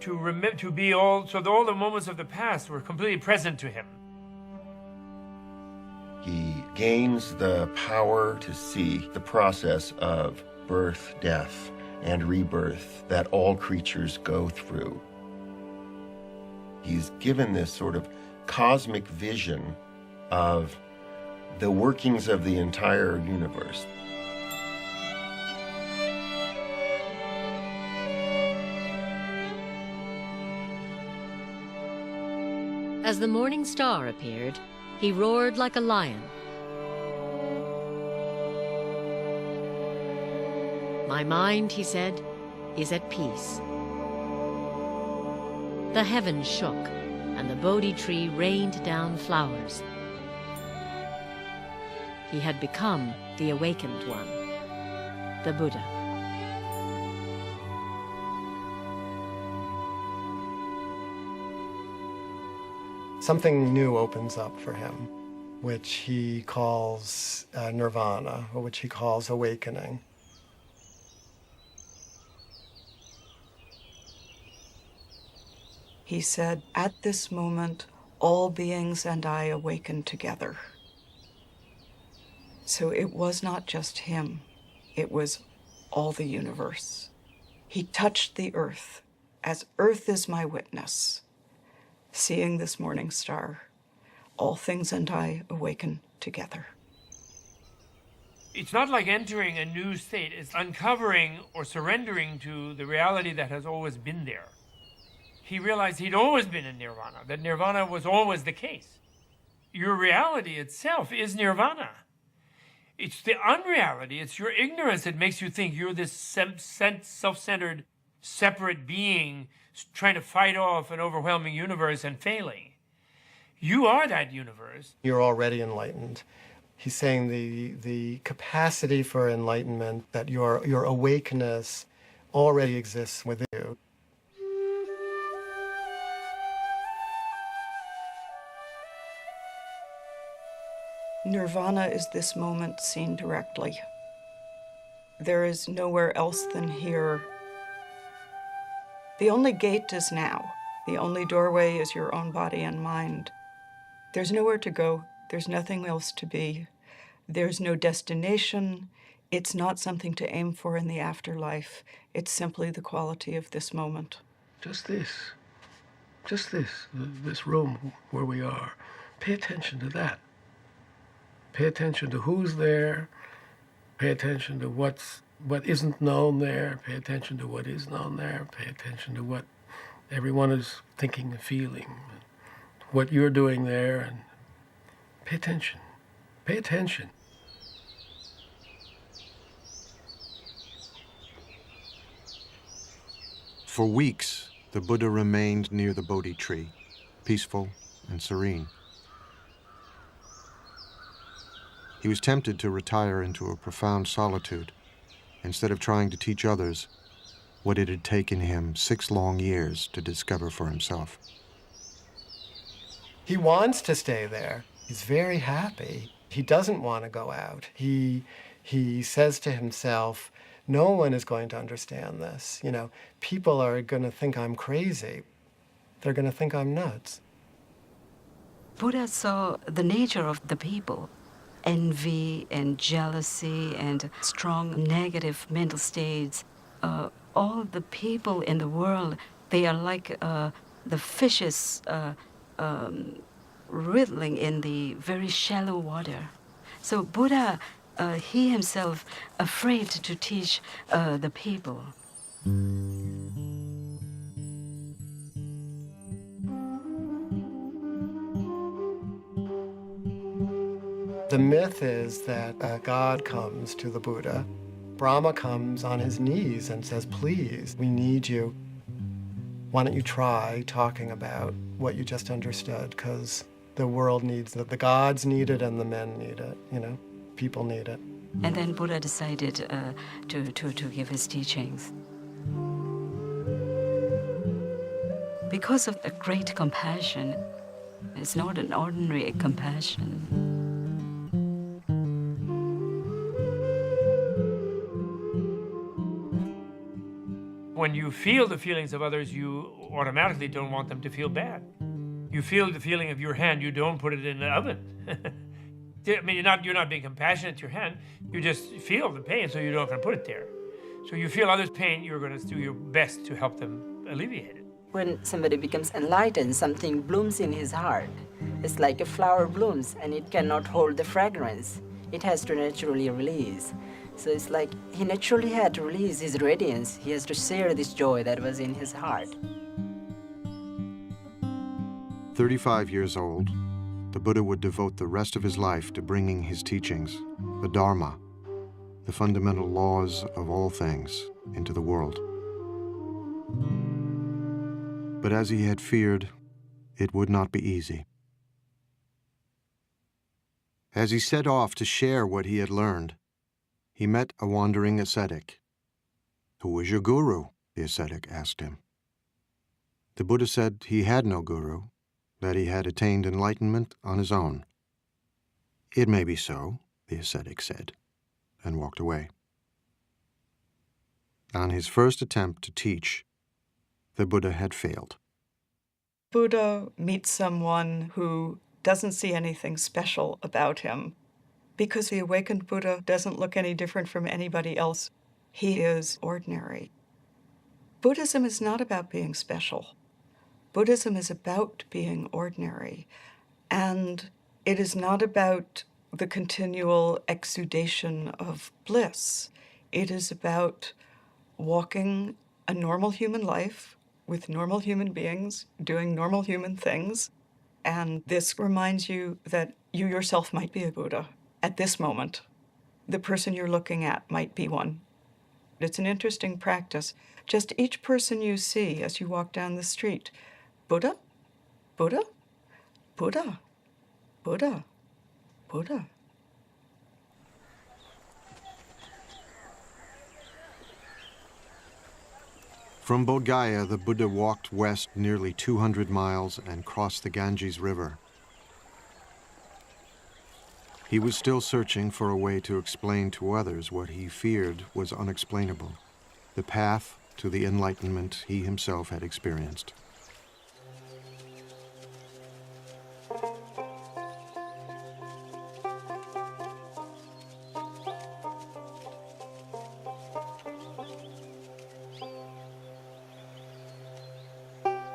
[SPEAKER 8] to be all, so that all the moments of the past were completely present to him.
[SPEAKER 7] He gains the power to see the process of birth, death, and rebirth that all creatures go through. He's given this sort of cosmic vision of the workings of the entire universe.
[SPEAKER 2] As the morning star appeared, he roared like a lion. "My mind," he said, "is at peace." The heavens shook, and the Bodhi tree rained down flowers. He had become the awakened one, the Buddha.
[SPEAKER 5] Something new opens up for him, which he calls nirvana, or which he calls awakening.
[SPEAKER 3] He said, "At this moment, all beings and I awaken together." So it was not just him, it was all the universe. He touched the earth, as earth is my witness. Seeing this morning star, all things and I awaken together.
[SPEAKER 8] It's not like entering a new state, it's uncovering or surrendering to the reality that has always been there. He realized he'd always been in nirvana, that nirvana was always the case. Your reality itself is nirvana. It's the unreality, it's your ignorance that makes you think you're this self-centered, separate being trying to fight off an overwhelming universe and failing. You are that universe.
[SPEAKER 5] You're already enlightened. He's saying the capacity for enlightenment, that your awakeness already exists within you.
[SPEAKER 3] Nirvana is this moment seen directly. There is nowhere else than here. The only gate is now. The only doorway is your own body and mind. There's nowhere to go. There's nothing else to be. There's no destination. It's not something to aim for in the afterlife. It's simply the quality of this moment.
[SPEAKER 4] Just this, this room where we are. Pay attention to that. Pay attention to who's there. Pay attention to what isn't known there. Pay attention to what is known there. Pay attention to what everyone is thinking and feeling, what you're doing there, and pay attention. Pay attention.
[SPEAKER 1] For weeks, the Buddha remained near the Bodhi tree, peaceful and serene. He was tempted to retire into a profound solitude, instead of trying to teach others what it had taken him 6 long years to discover for himself.
[SPEAKER 5] He wants to stay there. He's very happy. He doesn't want to go out. He says to himself, no one is going to understand this. You know, people are going to think I'm crazy. They're going to think I'm nuts.
[SPEAKER 15] Buddha saw the nature of the people, envy and jealousy and strong negative mental states. All the people in the world, they are like the fishes wriggling in the very shallow water. So Buddha, he himself afraid to teach the people.
[SPEAKER 5] The myth is that God comes to the Buddha. Brahma comes on his knees and says, please, we need you. Why don't you try talking about what you just understood? Because the world needs it. The gods need it and the men need it, you know? People need it.
[SPEAKER 15] And then Buddha decided to give his teachings. Because of a great compassion, it's not an ordinary compassion.
[SPEAKER 8] When you feel the feelings of others, you automatically don't want them to feel bad. You feel the feeling of your hand, you don't put it in the oven. I mean, you're not being compassionate to your hand. You just feel the pain, so you're not going to put it there. So you feel others' pain, you're going to do your best to help them alleviate it.
[SPEAKER 9] When somebody becomes enlightened, something blooms in his heart. It's like a flower blooms, and it cannot hold the fragrance. It has to naturally release. So it's like he naturally had to release his radiance. He has to share this joy that was in his heart.
[SPEAKER 1] 35 years old, the Buddha would devote the rest of his life to bringing his teachings, the Dharma, the fundamental laws of all things, into the world. But as he had feared, it would not be easy. As he set off to share what he had learned, he met a wandering ascetic. "Who is your guru?" the ascetic asked him. The Buddha said he had no guru, that he had attained enlightenment on his own. "It may be so," the ascetic said, and walked away. On his first attempt to teach, the Buddha had failed.
[SPEAKER 3] Buddha meets someone who doesn't see anything special about him, because the awakened Buddha doesn't look any different from anybody else. He is ordinary. Buddhism is not about being special. Buddhism is about being ordinary. And it is not about the continual exudation of bliss. It is about walking a normal human life with normal human beings, doing normal human things. And this reminds you that you yourself might be a Buddha. At this moment, the person you're looking at might be one. It's an interesting practice. Just each person you see as you walk down the street, Buddha, Buddha, Buddha, Buddha, Buddha.
[SPEAKER 1] From Bodh Gaya, the Buddha walked west nearly 200 miles and crossed the Ganges River. He was still searching for a way to explain to others what he feared was unexplainable, the path to the enlightenment he himself had experienced.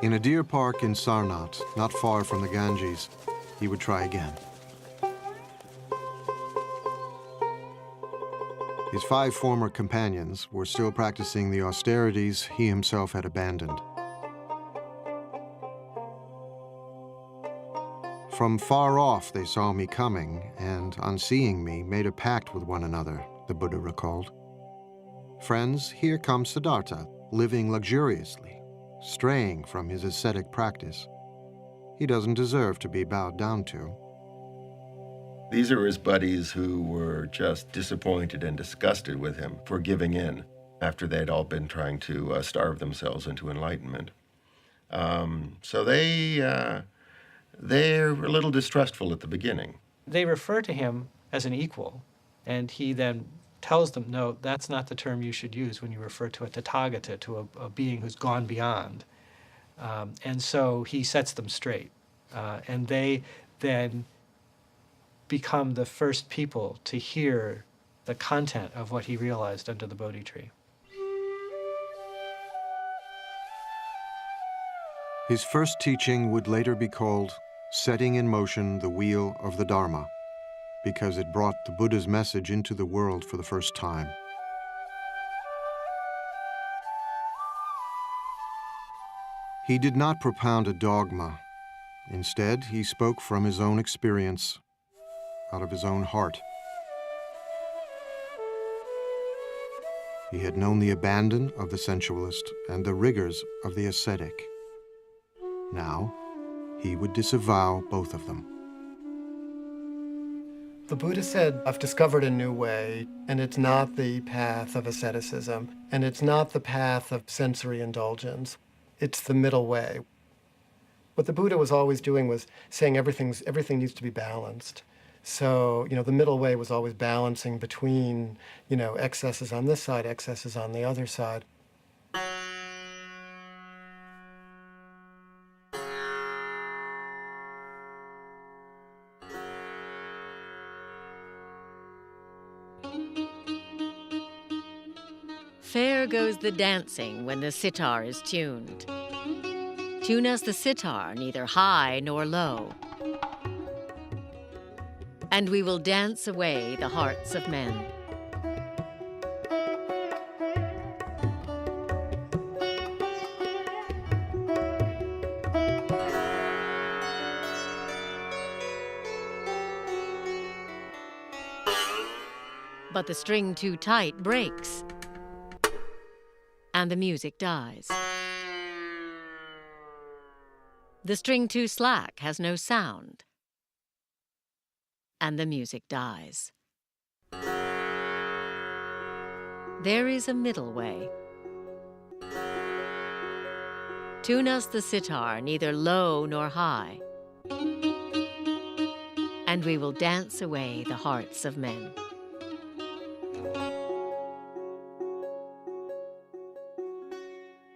[SPEAKER 1] In a deer park in Sarnath, not far from the Ganges, he would try again. His 5 former companions were still practicing the austerities he himself had abandoned. From far off they saw me coming, and on seeing me, made a pact with one another, the Buddha recalled. Friends, here comes Siddhartha, living luxuriously, straying from his ascetic practice. He doesn't deserve to be bowed down to.
[SPEAKER 7] These are his buddies who were just disappointed and disgusted with him for giving in after they'd all been trying to starve themselves into enlightenment. So they're a little distrustful at the beginning.
[SPEAKER 11] They refer to him as an equal, and he then tells them, no, that's not the term you should use when you refer to a Tathagata, to a being who's gone beyond. And so he sets them straight. And they then become the first people to hear the content of what he realized under the Bodhi tree.
[SPEAKER 1] His first teaching would later be called Setting in Motion the Wheel of the Dharma, because it brought the Buddha's message into the world for the first time. He did not propound a dogma. Instead, he spoke from his own experience, out of his own heart. He had known the abandon of the sensualist and the rigors of the ascetic. Now, he would disavow both of them.
[SPEAKER 5] The Buddha said, I've discovered a new way, and it's not the path of asceticism, and it's not the path of sensory indulgence. It's the middle way. What the Buddha was always doing was saying everything needs to be balanced. So, the middle way was always balancing between, excesses on this side, excesses on the other side.
[SPEAKER 2] Fair goes the dancing when the sitar is tuned. Tune us the sitar, neither high nor low, and we will dance away the hearts of men. But the string too tight breaks, and the music dies. The string too slack has no sound, and the music dies. There is a middle way. Tune us the sitar, neither low nor high, and we will dance away the hearts of men.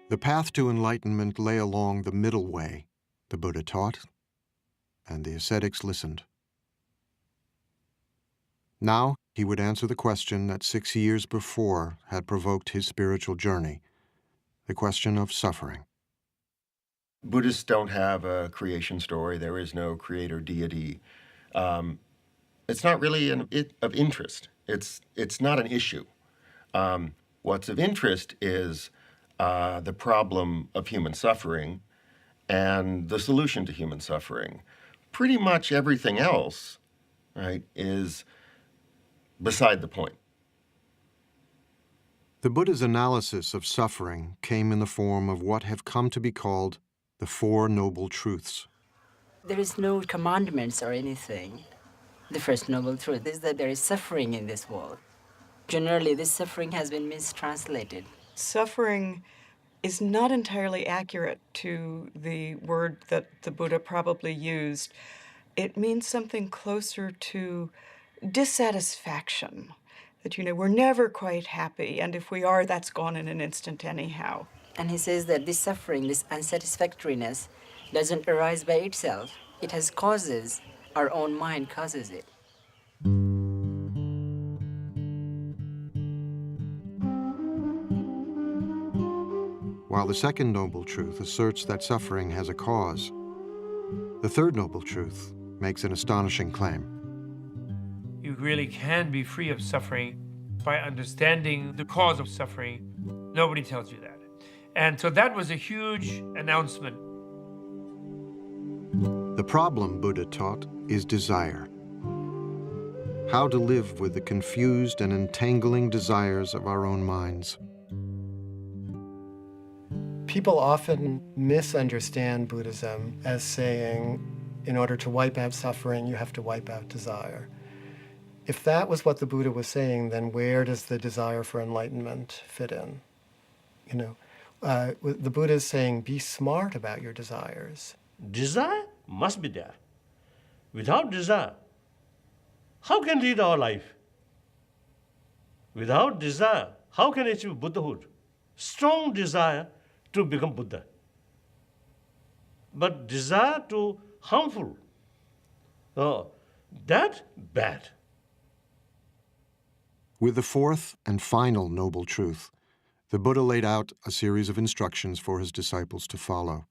[SPEAKER 1] The path to enlightenment lay along the middle way, the Buddha taught, and the ascetics listened. Now he would answer the question that 6 years before had provoked his spiritual journey, the question of suffering.
[SPEAKER 7] Buddhists don't have a creation story. There is no creator deity. It's not really of interest. It's not an issue. What's of interest is the problem of human suffering and the solution to human suffering. Pretty much everything else, right, is beside the point.
[SPEAKER 1] The Buddha's analysis of suffering came in the form of what have come to be called the Four Noble Truths.
[SPEAKER 9] There is no commandments or anything. The first noble truth is that there is suffering in this world. Generally, this suffering has been mistranslated.
[SPEAKER 3] Suffering is not entirely accurate to the word that the Buddha probably used. It means something closer to dissatisfaction, that, we're never quite happy, and if we are, that's gone in an instant anyhow.
[SPEAKER 9] And he says that this suffering, this unsatisfactoriness, doesn't arise by itself. It has causes. Our own mind causes it.
[SPEAKER 1] while the second noble truth asserts that suffering has a cause. The third noble truth makes an astonishing claim.
[SPEAKER 8] You really can be free of suffering by understanding the cause of suffering. Nobody tells you that. And so that was a huge announcement.
[SPEAKER 1] The problem, Buddha taught, is desire. How to live with the confused and entangling desires of our own minds.
[SPEAKER 5] People often misunderstand Buddhism as saying, in order to wipe out suffering, you have to wipe out desire. If that was what the Buddha was saying, then where does the desire for enlightenment fit in? The Buddha is saying, be smart about your desires.
[SPEAKER 6] Desire must be there. Without desire, how can lead our life? Without desire, how can achieve Buddhahood? Strong desire to become Buddha. But desire to harmful, that bad.
[SPEAKER 1] With the fourth and final noble truth, the Buddha laid out a series of instructions for his disciples to follow,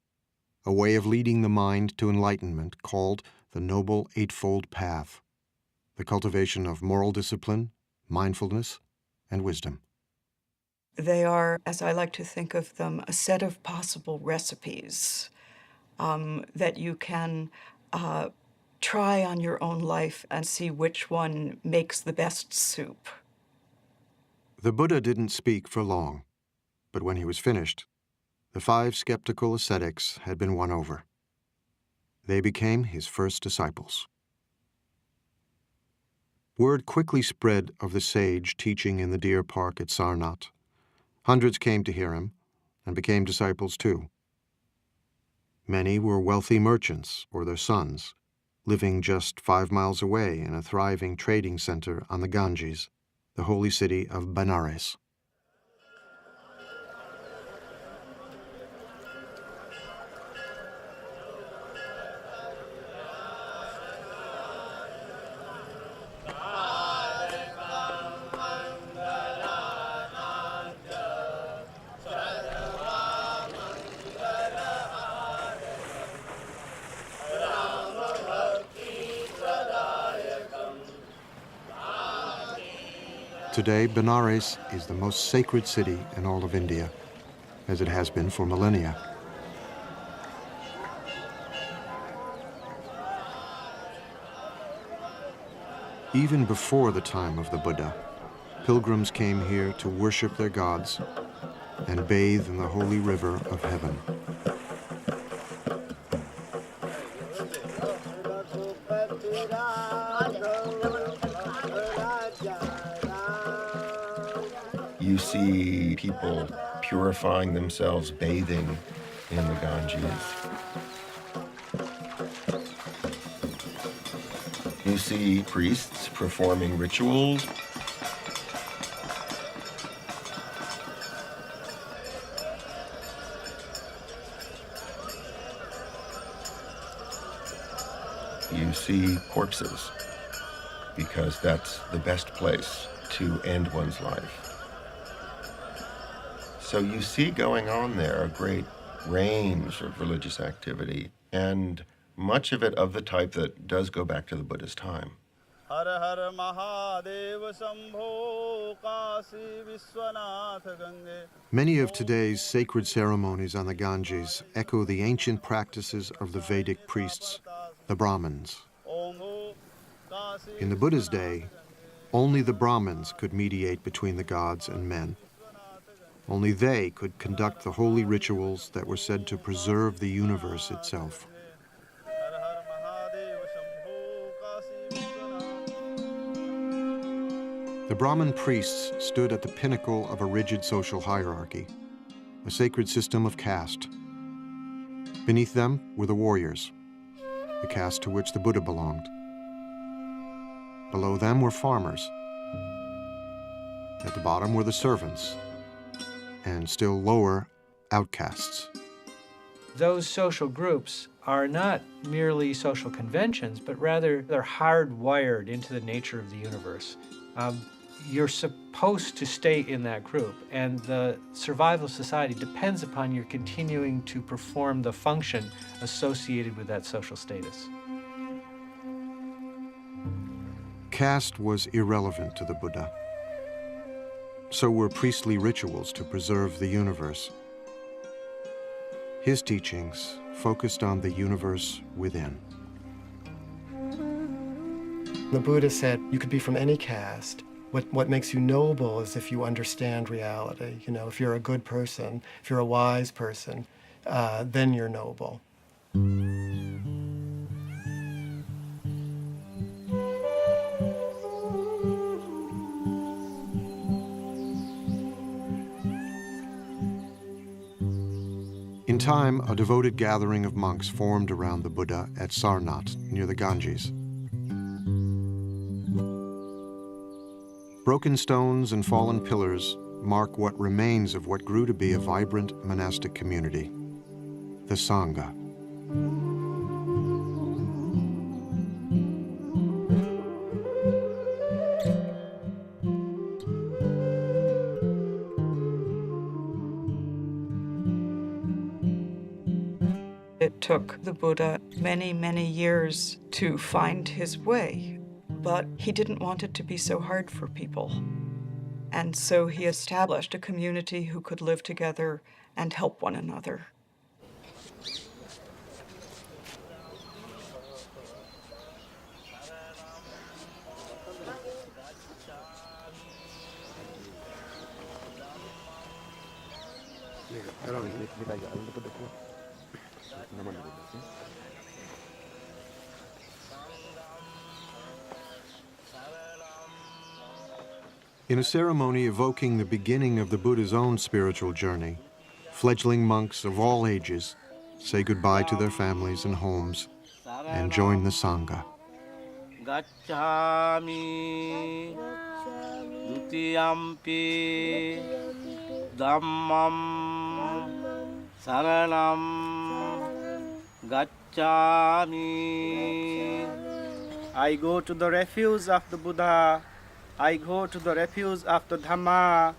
[SPEAKER 1] a way of leading the mind to enlightenment called the Noble Eightfold Path, the cultivation of moral discipline, mindfulness, and wisdom.
[SPEAKER 3] They are, as I like to think of them, a set of possible recipes that you can try on your own life and see which one makes the best soup.
[SPEAKER 1] The Buddha didn't speak for long, but when he was finished, the 5 skeptical ascetics had been won over. They became his first disciples. Word quickly spread of the sage teaching in the deer park at Sarnath. Hundreds came to hear him and became disciples too. Many were wealthy merchants or their sons, living just 5 miles away in a thriving trading center on the Ganges, the holy city of Benares. Today, Benares is the most sacred city in all of India, as it has been for millennia. Even before the time of the Buddha, pilgrims came here to worship their gods and bathe in the holy river of heaven.
[SPEAKER 7] You see people purifying themselves, bathing in the Ganges. You see priests performing rituals. You see corpses, because that's the best place to end one's life. So you see going on there a great range of religious activity, and much of it of the type that does go back to the Buddha's time.
[SPEAKER 1] Many of today's sacred ceremonies on the Ganges echo the ancient practices of the Vedic priests, the Brahmins. In the Buddha's day, only the Brahmins could mediate between the gods and men. Only they could conduct the holy rituals that were said to preserve the universe itself. The Brahmin priests stood at the pinnacle of a rigid social hierarchy, a sacred system of caste. Beneath them were the warriors, the caste to which the Buddha belonged. Below them were farmers. At the bottom were the servants, and still lower, outcasts.
[SPEAKER 11] Those social groups are not merely social conventions, but rather they're hardwired into the nature of the universe. you're supposed to stay in that group, and the survival of society depends upon your continuing to perform the function associated with that social status.
[SPEAKER 1] Caste was irrelevant to the Buddha. So were priestly rituals to preserve the universe. His teachings focused on the universe within.
[SPEAKER 5] The Buddha said you could be from any caste. What makes you noble is if you understand reality. You know, if you're a good person, if you're a wise person, then you're noble.
[SPEAKER 1] In time, a devoted gathering of monks formed around the Buddha at Sarnath, near the Ganges. Broken stones and fallen pillars mark what remains of what grew to be a vibrant monastic community, the Sangha.
[SPEAKER 3] It took the Buddha many, many years to find his way, but he didn't want it to be so hard for people. And so he established a community who could live together and help one another.
[SPEAKER 1] In a ceremony evoking the beginning of the Buddha's own spiritual journey, fledgling monks of all ages say goodbye to their families and homes and join the Sangha.
[SPEAKER 16] Gacchami dutiyampi dhammam saranam gacchami. I go to the refuge of the Buddha, I go to the refuge of the Dhamma,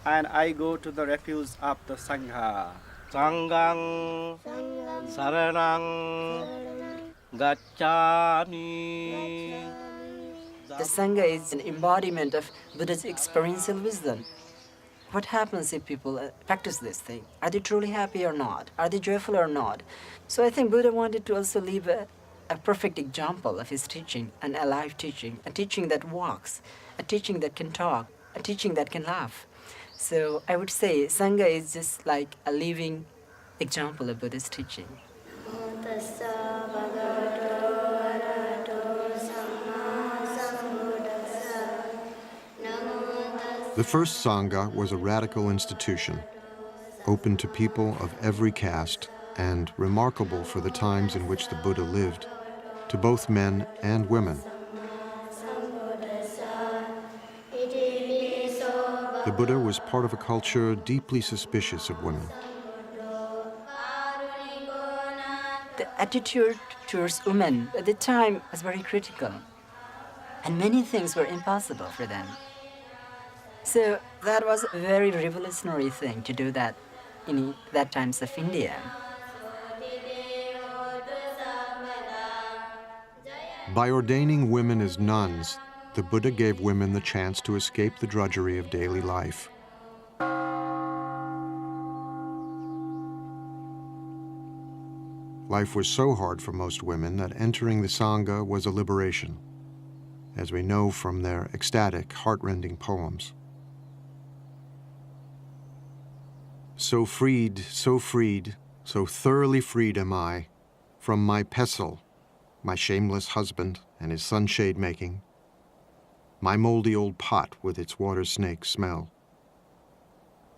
[SPEAKER 16] and I go to the refuge of the Sangha. Sanghang saranang gacchami.
[SPEAKER 9] The Sangha is an embodiment of Buddha's experiential wisdom. What happens if people practice this thing? Are they truly happy or not? Are they joyful or not? So I think Buddha wanted to also leave a perfect example of his teaching, an alive teaching, a teaching that walks, a teaching that can talk, a teaching that can laugh. So I would say Sangha is just like a living example of Buddha's teaching.
[SPEAKER 1] The first Sangha was a radical institution, open to people of every caste and remarkable for the times in which the Buddha lived, to both men and women. The Buddha was part of a culture deeply suspicious of women.
[SPEAKER 9] The attitude towards women at the time was very critical, and many things were impossible for them. So that was a very revolutionary thing to do that in that times of India.
[SPEAKER 1] By ordaining women as nuns, the Buddha gave women the chance to escape the drudgery of daily life. Life was so hard for most women that entering the Sangha was a liberation, as we know from their ecstatic, heart-rending poems. So freed, so thoroughly freed am I from my pestle, my shameless husband and his sunshade making, my moldy old pot with its water snake smell.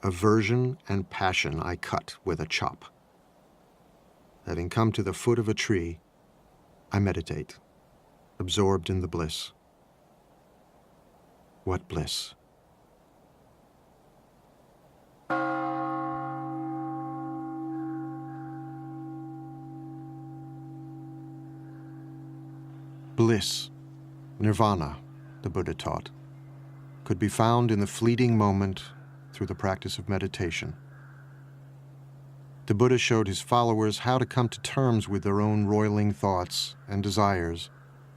[SPEAKER 1] Aversion and passion I cut with a chop. Having come to the foot of a tree, I meditate, absorbed in the bliss. What bliss? Bliss, nirvana, the Buddha taught. could be found in the fleeting moment through the practice of meditation. The Buddha showed his followers how to come to terms with their own roiling thoughts and desires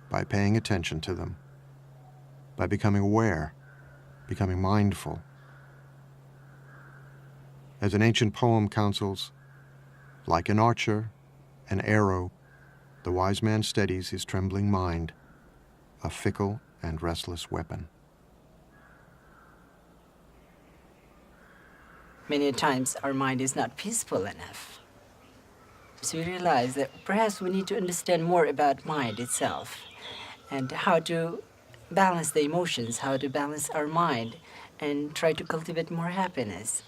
[SPEAKER 1] by paying attention to them, by becoming aware, becoming mindful. As an ancient poem counsels, like an archer, an arrow, the wise man steadies his trembling mind, a fickle and restless weapon.
[SPEAKER 9] Many times our mind is not peaceful enough. So we realize that perhaps we need to understand more about mind itself and how to balance the emotions, how to balance our mind and try to cultivate more happiness.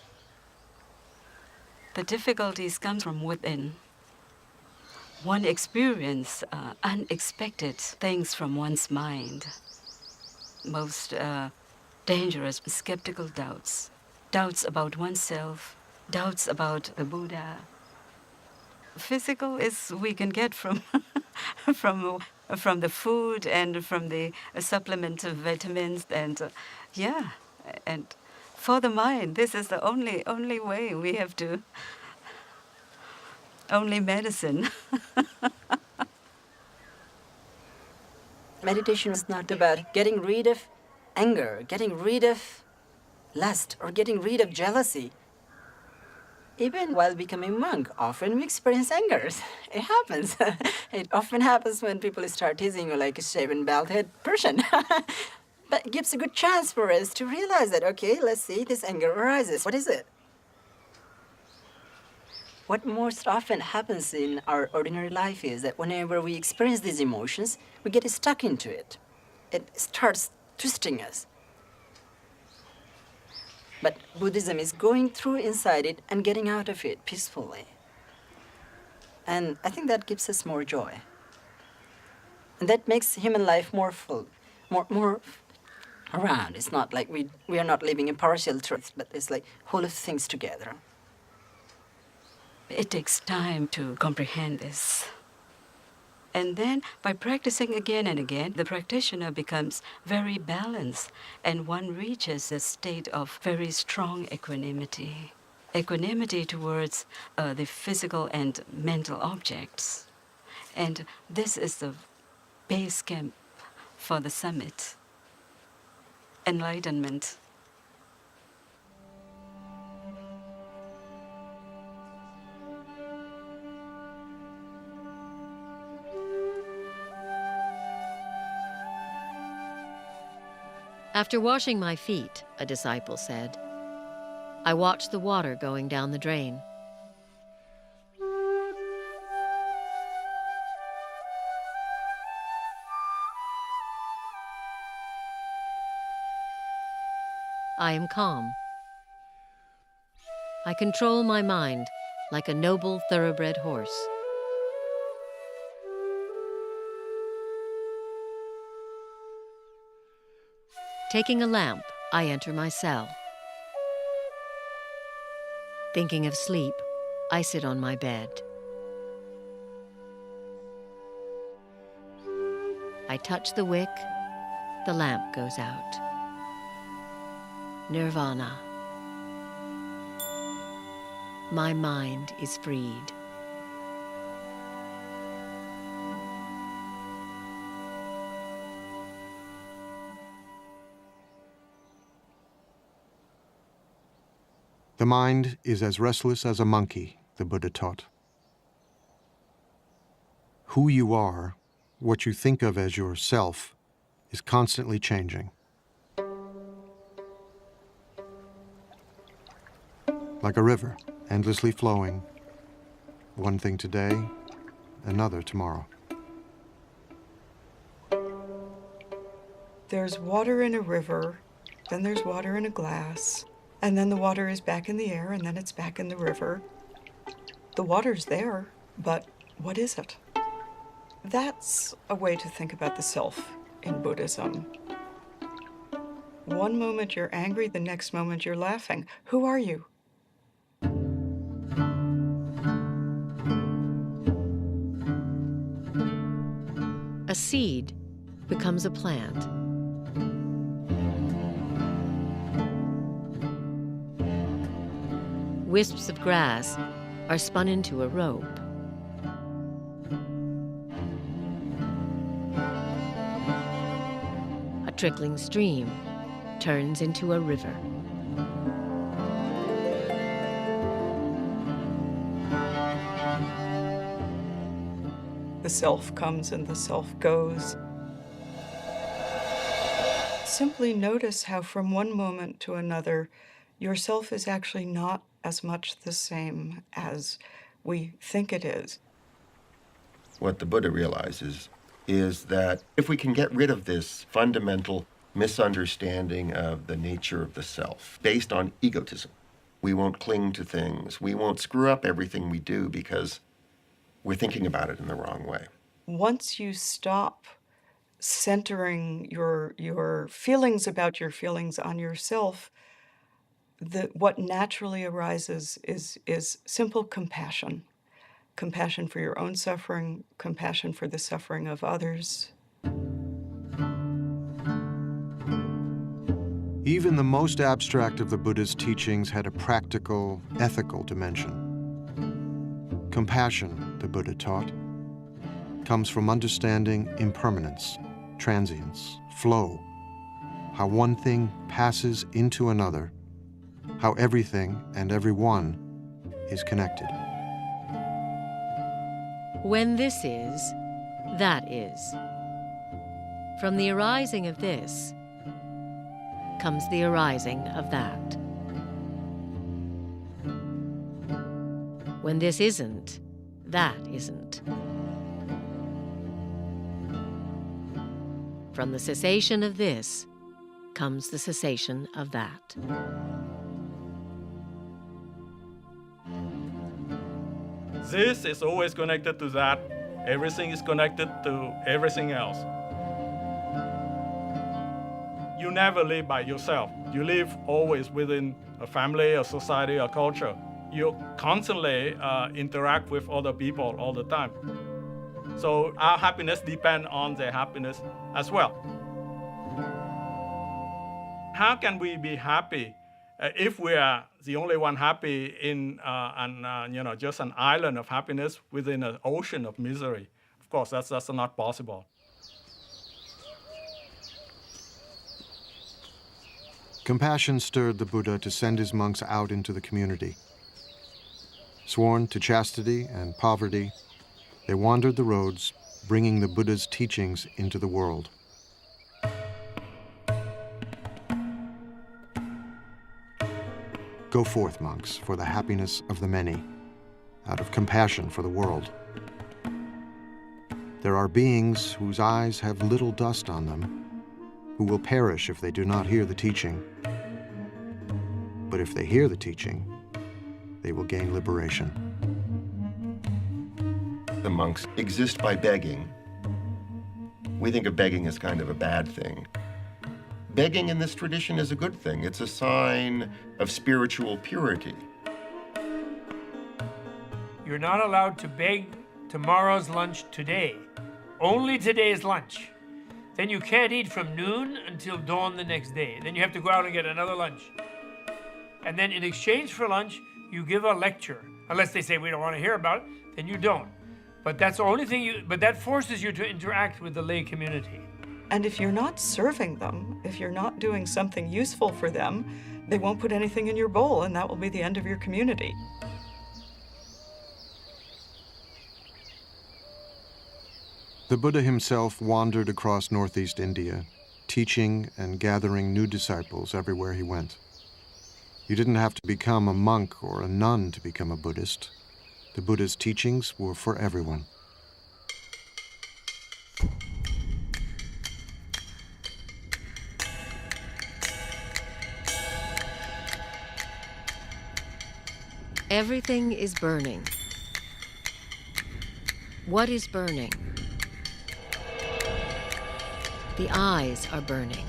[SPEAKER 15] The difficulties come from within. One experiences unexpected things from one's mind. Most dangerous skeptical doubts. Doubts about oneself, doubts about the Buddha. Physical is we can get from from the food and from the supplement of vitamins and and for the mind, this is the only way we have to. Only medicine.
[SPEAKER 9] Meditation is not about getting rid of anger, getting rid of lust, or getting rid of jealousy. Even while becoming a monk, often we experience anger. It happens. It often happens when people start teasing you like a shaven, bald-headed person. But it gives a good chance for us to realize that, okay, let's see, this anger arises. What is it? What most often happens in our ordinary life is that whenever we experience these emotions, we get stuck into it. It starts twisting us. But Buddhism is going through inside it and getting out of it peacefully. And I think that gives us more joy. And that makes human life more full, more around. It's not like we are not living in partial truth, but it's like whole of things together.
[SPEAKER 15] It takes time to comprehend this. And then, by practicing again and again, the practitioner becomes very balanced, and one reaches a state of very strong equanimity. Equanimity towards the physical and mental objects. And this is the base camp for the summit. Enlightenment.
[SPEAKER 2] After washing my feet, a disciple said, I watched the water going down the drain. I am calm. I control my mind like a noble thoroughbred horse. Taking a lamp, I enter my cell. Thinking of sleep, I sit on my bed. I touch the wick, the lamp goes out. Nirvana. My mind is freed.
[SPEAKER 1] The mind is as restless as a monkey, the Buddha taught. Who you are, what you think of as yourself, is constantly changing. Like a river, endlessly flowing, one thing today, another tomorrow.
[SPEAKER 3] There's water in a river, then there's water in a glass, and then the water is back in the air, and then it's back in the river. The water's there, but what is it? That's a way to think about the self in Buddhism. One moment you're angry, the next moment you're laughing. Who are you?
[SPEAKER 2] A seed becomes a plant. Wisps of grass are spun into a rope. A trickling stream turns into a river.
[SPEAKER 3] The self comes and the self goes. Simply notice how from one moment to another, yourself is actually not as much the same as we think it is.
[SPEAKER 7] What the Buddha realizes is that if we can get rid of this fundamental misunderstanding of the nature of the self based on egotism, we won't cling to things. We won't screw up everything we do because we're thinking about it in the wrong way.
[SPEAKER 3] Once you stop centering your feelings about your feelings on yourself, what naturally arises is simple compassion. Compassion for your own suffering, compassion for the suffering of others.
[SPEAKER 1] Even the most abstract of the Buddha's teachings had a practical, ethical dimension. Compassion, the Buddha taught, comes from understanding impermanence, transience, flow, how one thing passes into another, how everything and everyone is connected.
[SPEAKER 2] When this is, that is. From the arising of this comes the arising of that. When this isn't, that isn't. From the cessation of this comes the cessation of that.
[SPEAKER 12] This is always connected to that. Everything is connected to everything else. You never live by yourself. You live always within a family, a society, a culture. You constantly interact with other people all the time. So our happiness depends on their happiness as well. How can we be happy if we are the only one happy in just an island of happiness within an ocean of misery? Of course, that's not possible.
[SPEAKER 1] Compassion stirred the Buddha to send his monks out into the community. Sworn to chastity and poverty, they wandered the roads, bringing the Buddha's teachings into the world. Go forth, monks, for the happiness of the many, out of compassion for the world. There are beings whose eyes have little dust on them, who will perish if they do not hear the teaching. But if they hear the teaching, they will gain liberation.
[SPEAKER 7] The monks exist by begging. We think of begging as kind of a bad thing. Begging in this tradition is a good thing. It's a sign of spiritual purity.
[SPEAKER 8] You're not allowed to beg tomorrow's lunch today. Only today's lunch. Then you can't eat from noon until dawn the next day. Then you have to go out and get another lunch. And then in exchange for lunch, you give a lecture. Unless they say we don't want to hear about it, then you don't. But that's the only thing but that forces you to interact with the lay community.
[SPEAKER 3] And if you're not serving them, if you're not doing something useful for them, they won't put anything in your bowl, and that will be the end of your community.
[SPEAKER 1] The Buddha himself wandered across northeast India, teaching and gathering new disciples everywhere he went. You didn't have to become a monk or a nun to become a Buddhist. The Buddha's teachings were for everyone.
[SPEAKER 2] Everything is burning. What is burning? The eyes are burning.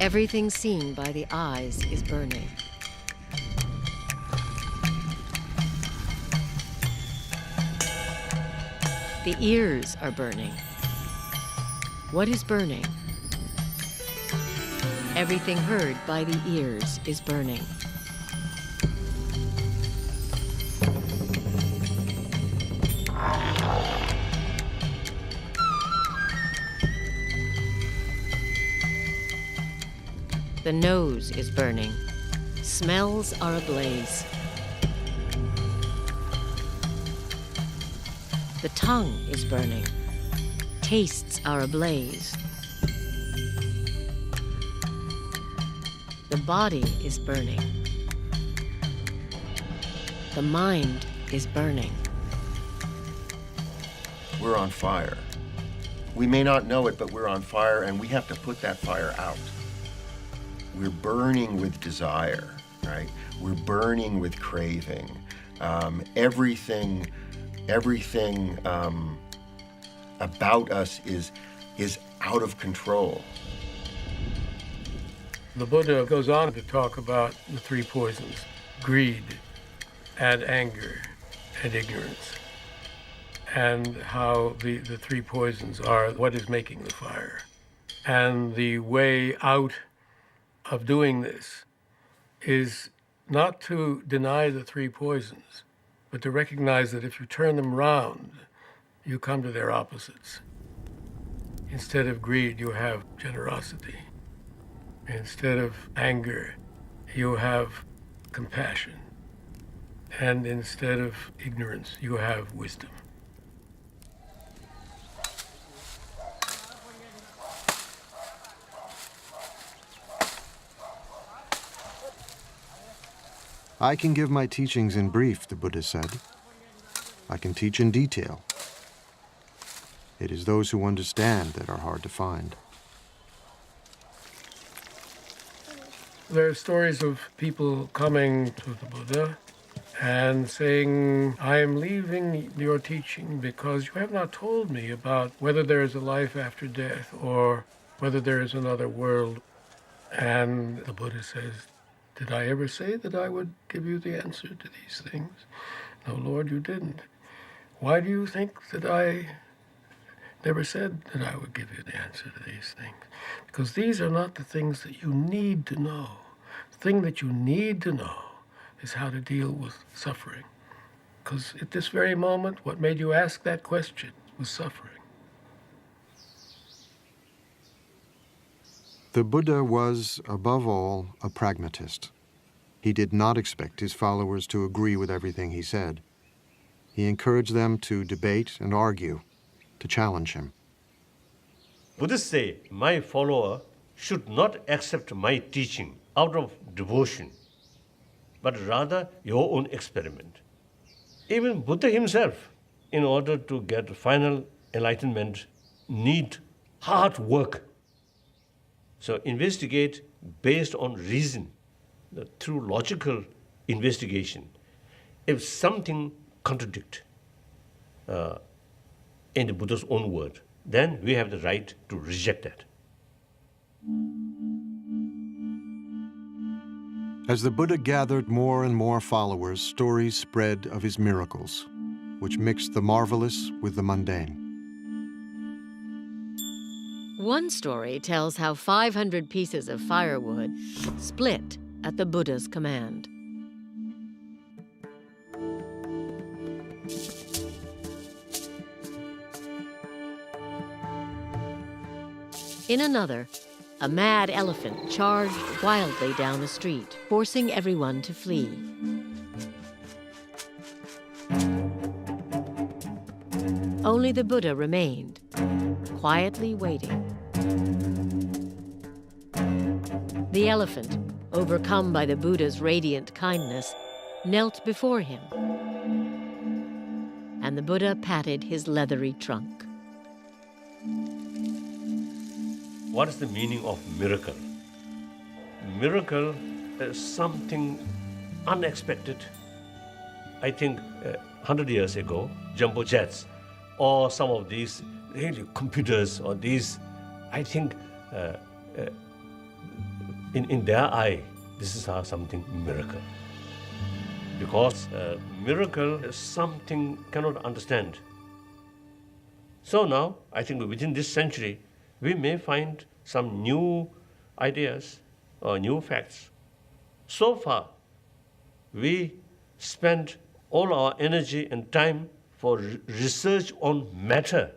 [SPEAKER 2] Everything seen by the eyes is burning. The ears are burning. What is burning? Everything heard by the ears is burning. The nose is burning. Smells are ablaze. The tongue is burning. Tastes are ablaze. The body is burning. The mind is burning.
[SPEAKER 7] We're on fire. We may not know it, but we're on fire, and we have to put that fire out. We're burning with desire, right? We're burning with craving. Everything about us is out of control.
[SPEAKER 4] The Buddha goes on to talk about the three poisons: greed and anger and ignorance, and how the three poisons are what is making the fire. And the way out of doing this is not to deny the three poisons, but to recognize that if you turn them round, you come to their opposites. Instead of greed, you have generosity. Instead of anger, you have compassion. And instead of ignorance, you have wisdom.
[SPEAKER 1] I can give my teachings in brief, the Buddha said. I can teach in detail. It is those who understand that are hard to find.
[SPEAKER 4] There are stories of people coming to the Buddha and saying, I am leaving your teaching because you have not told me about whether there is a life after death or whether there is another world. And the Buddha says, did I ever say that I would give you the answer to these things? No, Lord, you didn't. Why do you think that I never said that I would give you the answer to these things? Because these are not the things that you need to know. The thing that you need to know is how to deal with suffering. Because at this very moment, what made you ask that question was suffering.
[SPEAKER 1] The Buddha was, above all, a pragmatist. He did not expect his followers to agree with everything he said. He encouraged them to debate and argue, to challenge him.
[SPEAKER 6] Buddhists say, my follower should not accept my teaching out of devotion, but rather your own experiment. Even Buddha himself, in order to get final enlightenment, need hard work. So investigate based on reason, through logical investigation. If something contradicts in the Buddha's own word, then we have the right to reject that.
[SPEAKER 1] As the Buddha gathered more and more followers, stories spread of his miracles, which mixed the marvelous with the mundane.
[SPEAKER 2] One story tells how 500 pieces of firewood split at the Buddha's command. In another, a mad elephant charged wildly down the street, forcing everyone to flee. Only the Buddha remained, quietly waiting. The elephant, overcome by the Buddha's radiant kindness, knelt before him, and the Buddha patted his leathery trunk.
[SPEAKER 6] What is the meaning of miracle? Miracle is something unexpected. I think 100 years ago, jumbo jets or some of these really computers or these, I think in their eye, this is something miracle. Because miracle is something cannot understand. So now, I think within this century, we may find some new ideas or new facts. So far, we spend all our energy and time for research on matter,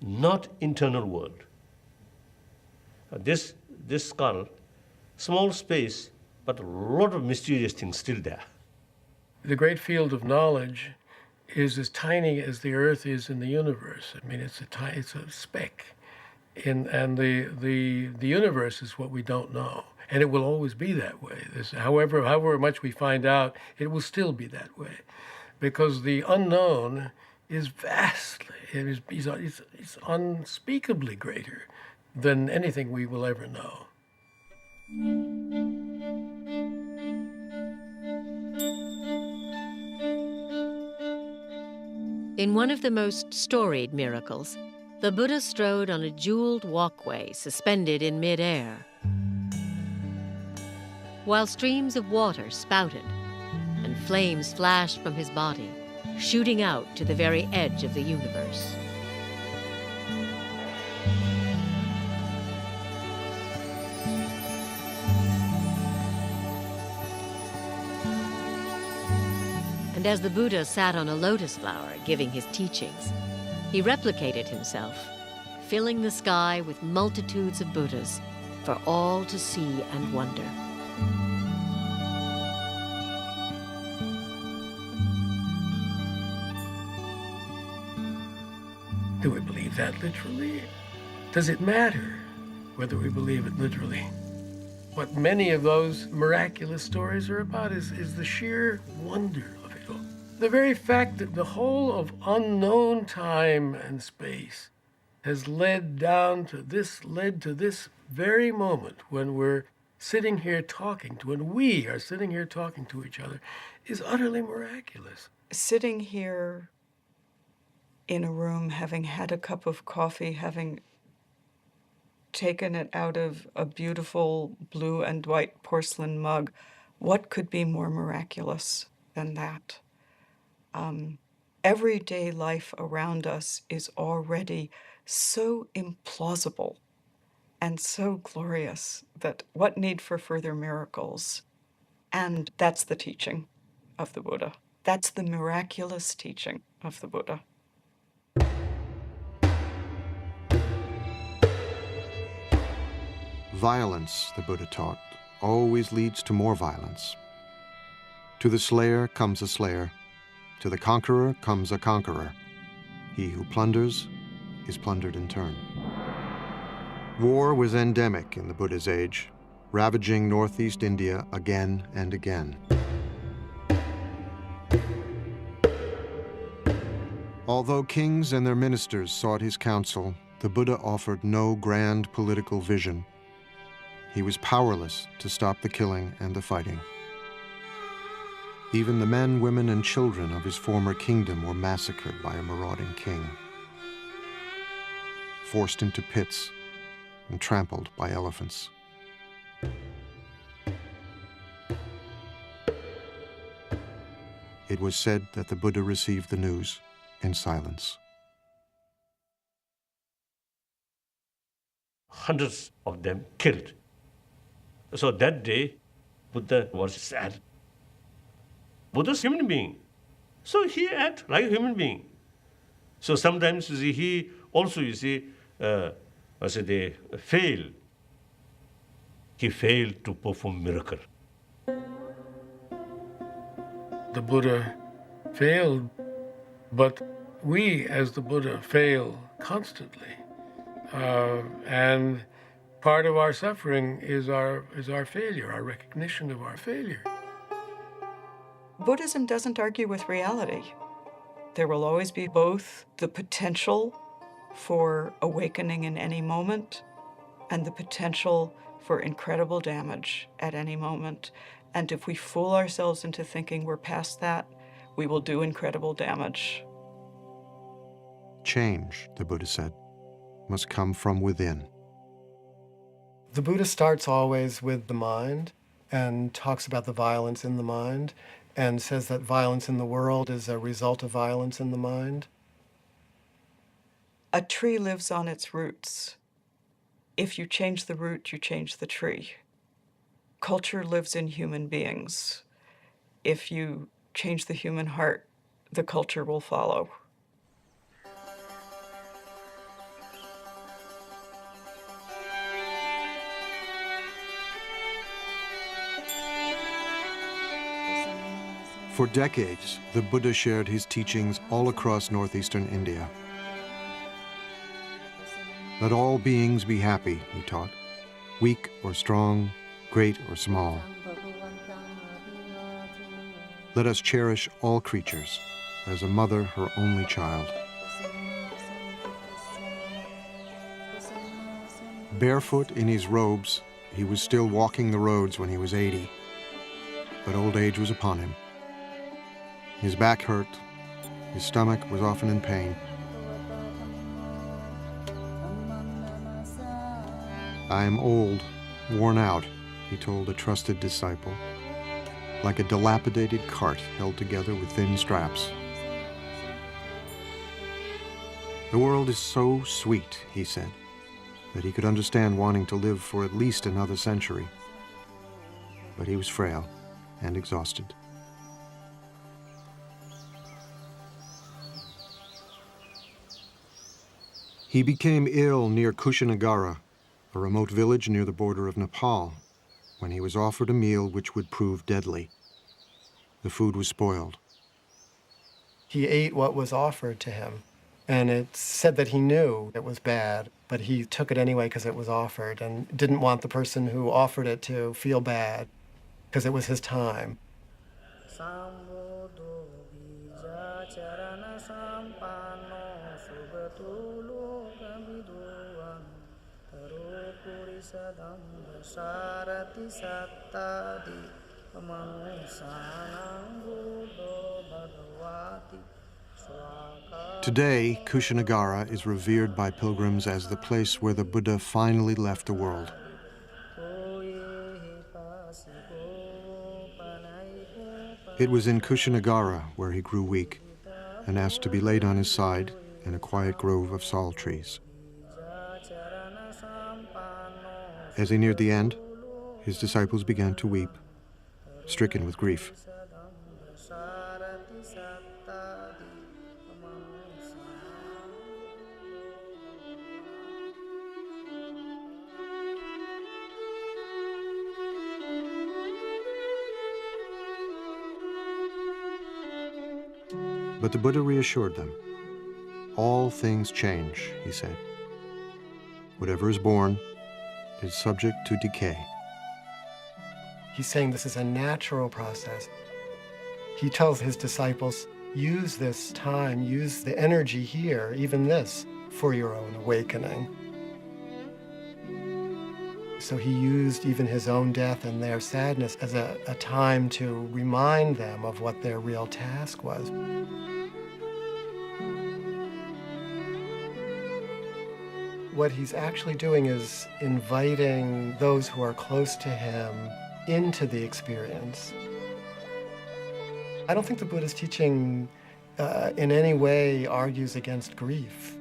[SPEAKER 6] not internal world. This skull small space, but a lot of mysterious things still there.
[SPEAKER 4] The great field of knowledge is as tiny as the Earth is in the universe. I mean, it's a speck, and the universe is what we don't know, and it will always be that way. However much we find out, it will still be that way, because the unknown is vastly, it's unspeakably greater than anything we will ever know.
[SPEAKER 2] In one of the most storied miracles, the Buddha strode on a jeweled walkway suspended in mid-air, while streams of water spouted and flames flashed from his body, shooting out to the very edge of the universe. And as the Buddha sat on a lotus flower giving his teachings, he replicated himself, filling the sky with multitudes of Buddhas for all to see and wonder.
[SPEAKER 4] Do we believe that literally? Does it matter whether we believe it literally? What many of those miraculous stories are about is the sheer wonder of it all. The very fact that the whole of unknown time and space has led to this very moment when we're sitting here talking to, when we are sitting here talking to each other, is utterly miraculous.
[SPEAKER 3] Sitting here in a room, having had a cup of coffee, having taken it out of a beautiful blue and white porcelain mug, what could be more miraculous than that? Everyday life around us is already so implausible and so glorious that what need for further miracles? And that's the teaching of the Buddha. That's the miraculous teaching of the Buddha.
[SPEAKER 1] Violence, the Buddha taught, always leads to more violence. To the slayer comes a slayer. To the conqueror comes a conqueror. He who plunders is plundered in turn. War was endemic in the Buddha's age, ravaging northeast India again and again. Although kings and their ministers sought his counsel, the Buddha offered no grand political vision. He was powerless to stop the killing and the fighting. Even the men, women, and children of his former kingdom were massacred by a marauding king, forced into pits and trampled by elephants. It was said that the Buddha received the news in silence.
[SPEAKER 6] Hundreds of them killed. So that day, Buddha was sad. Buddha's a human being. So he acted like a human being. So sometimes he also, they fail. He failed to perform miracle.
[SPEAKER 4] The Buddha failed, but we as the Buddha fail constantly. And part of our suffering is our failure, our recognition of our failure.
[SPEAKER 3] Buddhism doesn't argue with reality. There will always be both the potential for awakening in any moment and the potential for incredible damage at any moment. And if we fool ourselves into thinking we're past that, we will do incredible damage.
[SPEAKER 1] Change, the Buddha said, must come from within.
[SPEAKER 5] The Buddha starts always with the mind and talks about the violence in the mind and says that violence in the world is a result of violence in the mind.
[SPEAKER 3] A tree lives on its roots. If you change the root, you change the tree. Culture lives in human beings. If you change the human heart, the culture will follow.
[SPEAKER 1] For decades, the Buddha shared his teachings all across northeastern India. Let all beings be happy, he taught, weak or strong, great or small. Let us cherish all creatures as a mother her only child. Barefoot in his robes, he was still walking the roads when he was 80, but old age was upon him. His back hurt, his stomach was often in pain. I am old, worn out, he told a trusted disciple, like a dilapidated cart held together with thin straps. The world is so sweet, he said, that he could understand wanting to live for at least another century. But he was frail and exhausted. He became ill near Kushinagara, a remote village near the border of Nepal, when he was offered a meal which would prove deadly. The food was spoiled.
[SPEAKER 5] He ate what was offered to him, and it said that he knew it was bad, but he took it anyway because it was offered and didn't want the person who offered it to feel bad because it was his time.
[SPEAKER 1] Today, Kushinagara is revered by pilgrims as the place where the Buddha finally left the world. It was in Kushinagara where he grew weak and asked to be laid on his side in a quiet grove of sal trees. As he neared the end, his disciples began to weep, stricken with grief. But the Buddha reassured them. All things change, he said. Whatever is born is subject to decay.
[SPEAKER 5] He's saying this is a natural process. He tells his disciples, use this time, use the energy here, even this, for your own awakening. So he used even his own death and their sadness as a time to remind them of what their real task was. What he's actually doing is inviting those who are close to him into the experience. I don't think the Buddha's teaching in any way argues against grief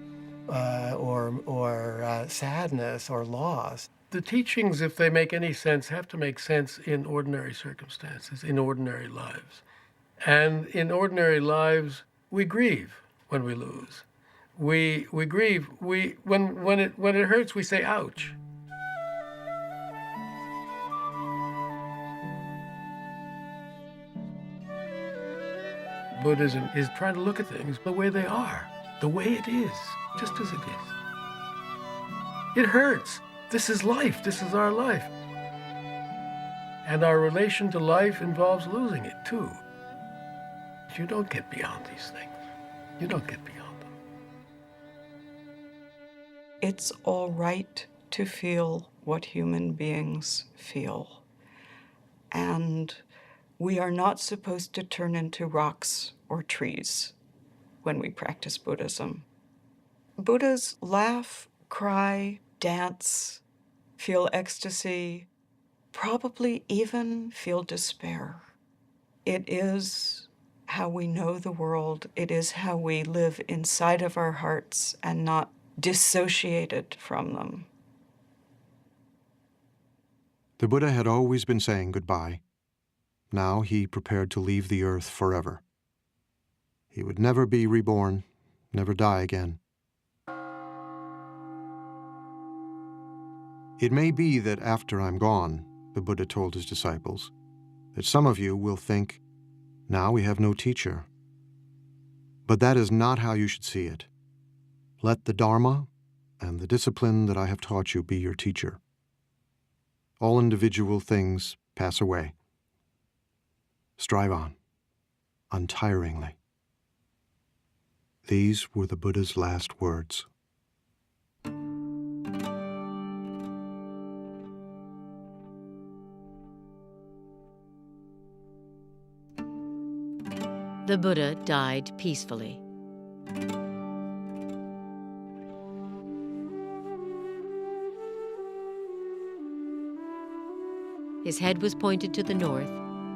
[SPEAKER 5] or sadness or loss.
[SPEAKER 4] The teachings, if they make any sense, have to make sense in ordinary circumstances, in ordinary lives. And in ordinary lives, we grieve when we lose. We grieve. When it hurts, we say, ouch. Buddhism is trying to look at things the way they are, the way it is, just as it is. It hurts. This is life. This is our life. And our relation to life involves losing it, too. You don't get beyond these things. You don't get beyond them.
[SPEAKER 3] It's all right to feel what human beings feel. And we are not supposed to turn into rocks or trees when we practice Buddhism. Buddhas laugh, cry, dance, feel ecstasy, probably even feel despair. It is how we know the world. It is how we live inside of our hearts and not dissociated from them.
[SPEAKER 1] The Buddha had always been saying goodbye. Now he prepared to leave the earth forever. He would never be reborn, never die again. It may be that after I'm gone, the Buddha told his disciples, that some of you will think, Now we have no teacher. But that is not how you should see it. Let the Dharma and the discipline that I have taught you be your teacher. All individual things pass away. Strive on, untiringly. These were the Buddha's last words.
[SPEAKER 2] The Buddha died peacefully. His head was pointed to the north,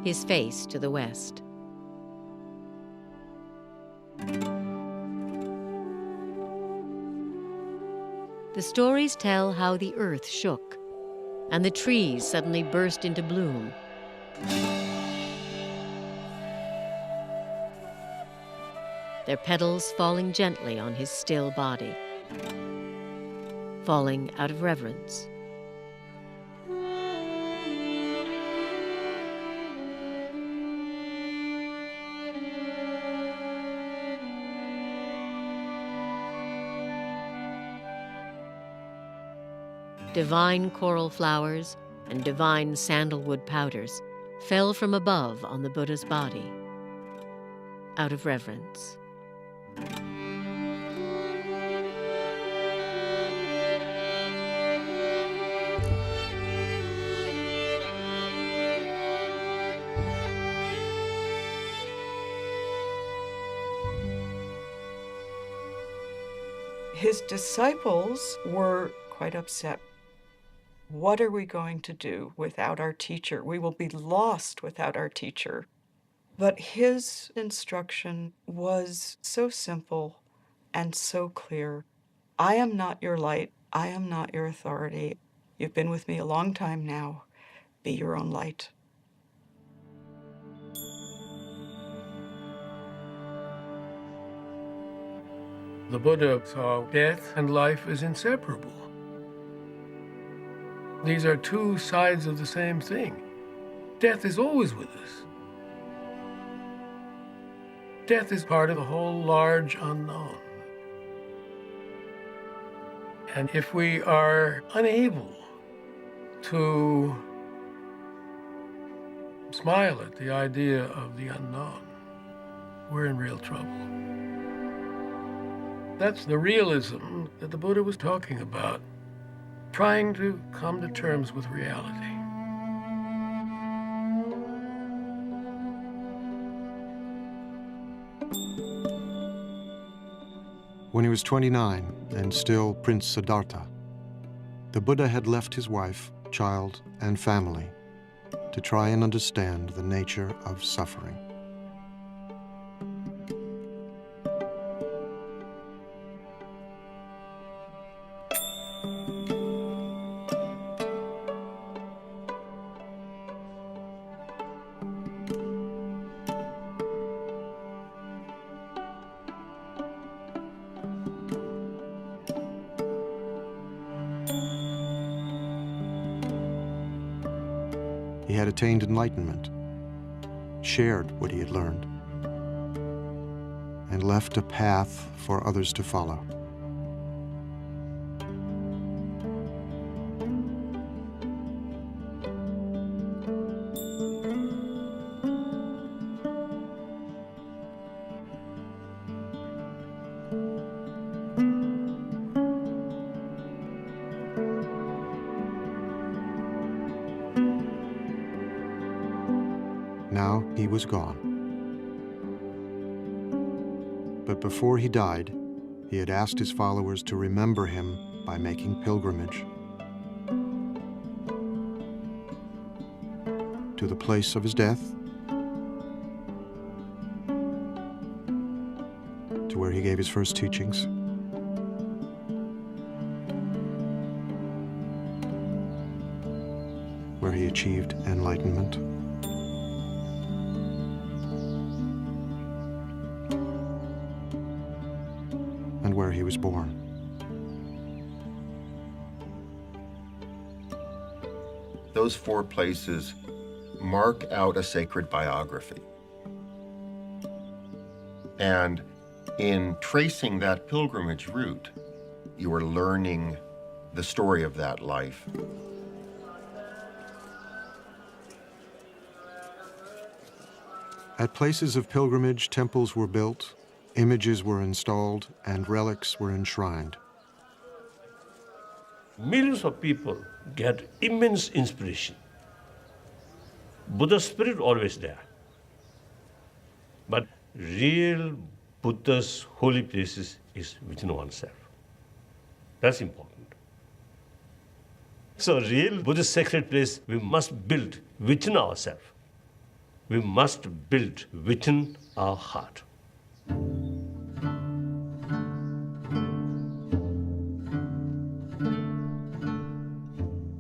[SPEAKER 2] his face to the west. The stories tell how the earth shook, and the trees suddenly burst into bloom. Their petals falling gently on his still body, falling out of reverence. Divine coral flowers and divine sandalwood powders fell from above on the Buddha's body, out of reverence.
[SPEAKER 3] His disciples were quite upset. What are we going to do without our teacher? We will be lost without our teacher. But his instruction was so simple and so clear. I am not your light. I am not your authority. You've been with me a long time now. Be your own light.
[SPEAKER 4] The Buddha saw death and life as inseparable. These are two sides of the same thing. Death is always with us. Death is part of the whole large unknown. And if we are unable to smile at the idea of the unknown, we're in real trouble. That's the realism that the Buddha was talking about, trying to come to terms with reality.
[SPEAKER 1] When he was 29 and still Prince Siddhartha, the Buddha had left his wife, child, and family to try and understand the nature of suffering. He had attained enlightenment, shared what he had learned, and left a path for others to follow. Now he was gone. But before he died, he had asked his followers to remember him by making pilgrimage to the place of his death, to where he gave his first teachings, where he achieved enlightenment, and where he was born.
[SPEAKER 7] Those four places mark out a sacred biography. And in tracing that pilgrimage route, you are learning the story of that life.
[SPEAKER 1] At places of pilgrimage, temples were built, images were installed, and relics were enshrined.
[SPEAKER 6] Millions of people get immense inspiration. Buddha's spirit always there. But real Buddha's holy places is within oneself. That's important. So real Buddhist sacred place we must build within ourselves. We must build within our heart.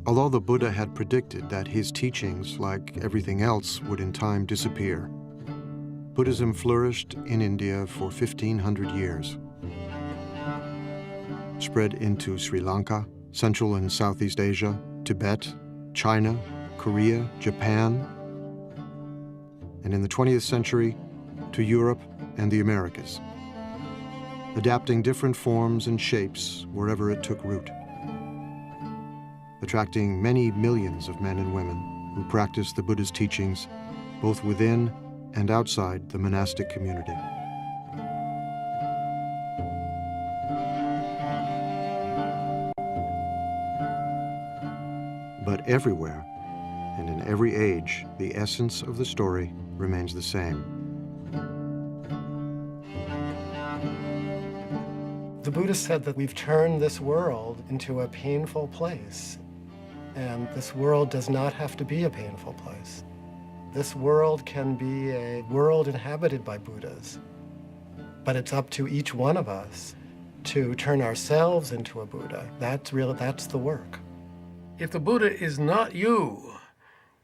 [SPEAKER 1] Although the Buddha had predicted that his teachings, like everything else, would in time disappear, Buddhism flourished in India for 1,500 years. Spread into Sri Lanka, Central and Southeast Asia, Tibet, China, Korea, Japan, and in the 20th century, to Europe and the Americas, adapting different forms and shapes wherever it took root, attracting many millions of men and women who practiced the Buddha's teachings both within and outside the monastic community. But everywhere, and in every age, the essence of the story remains the same.
[SPEAKER 5] The Buddha said that we've turned this world into a painful place. And this world does not have to be a painful place. This world can be a world inhabited by Buddhas. But it's up to each one of us to turn ourselves into a Buddha. That's the work.
[SPEAKER 4] If the Buddha is not you,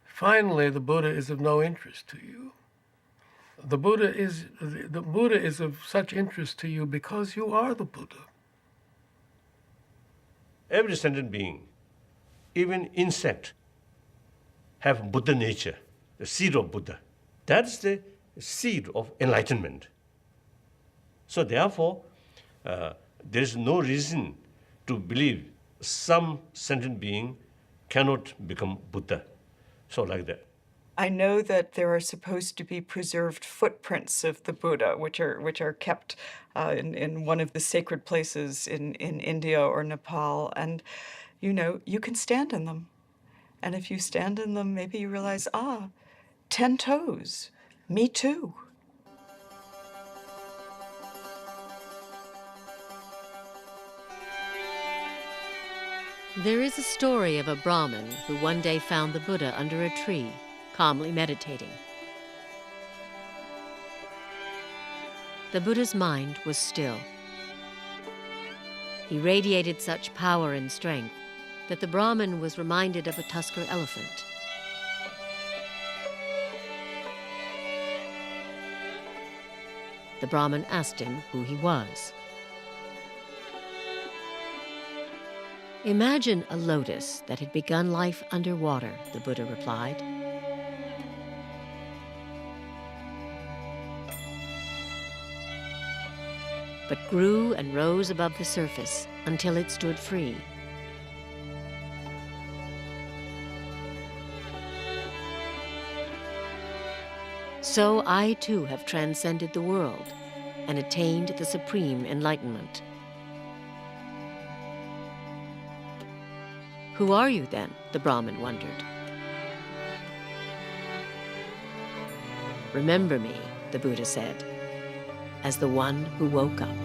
[SPEAKER 4] finally the Buddha is of no interest to you. The Buddha is of such interest to you because you are the Buddha.
[SPEAKER 6] Every sentient being, even insect, have Buddha nature, the seed of Buddha. That's the seed of enlightenment. So therefore, there is no reason to believe some sentient being cannot become Buddha. So like that.
[SPEAKER 3] I know that there are supposed to be preserved footprints of the Buddha, which are kept in one of the sacred places in India or Nepal. And, you can stand in them. And if you stand in them, maybe you realize, 10 toes, me too.
[SPEAKER 2] There is a story of a Brahmin who one day found the Buddha under a tree, calmly meditating. The Buddha's mind was still. He radiated such power and strength that the Brahmin was reminded of a tusker elephant. The Brahmin asked him who he was. Imagine a lotus that had begun life underwater, the Buddha replied. But grew and rose above the surface until it stood free. So I too have transcended the world and attained the supreme enlightenment. Who are you then? The Brahmin wondered. Remember me, the Buddha said, as the one who woke up.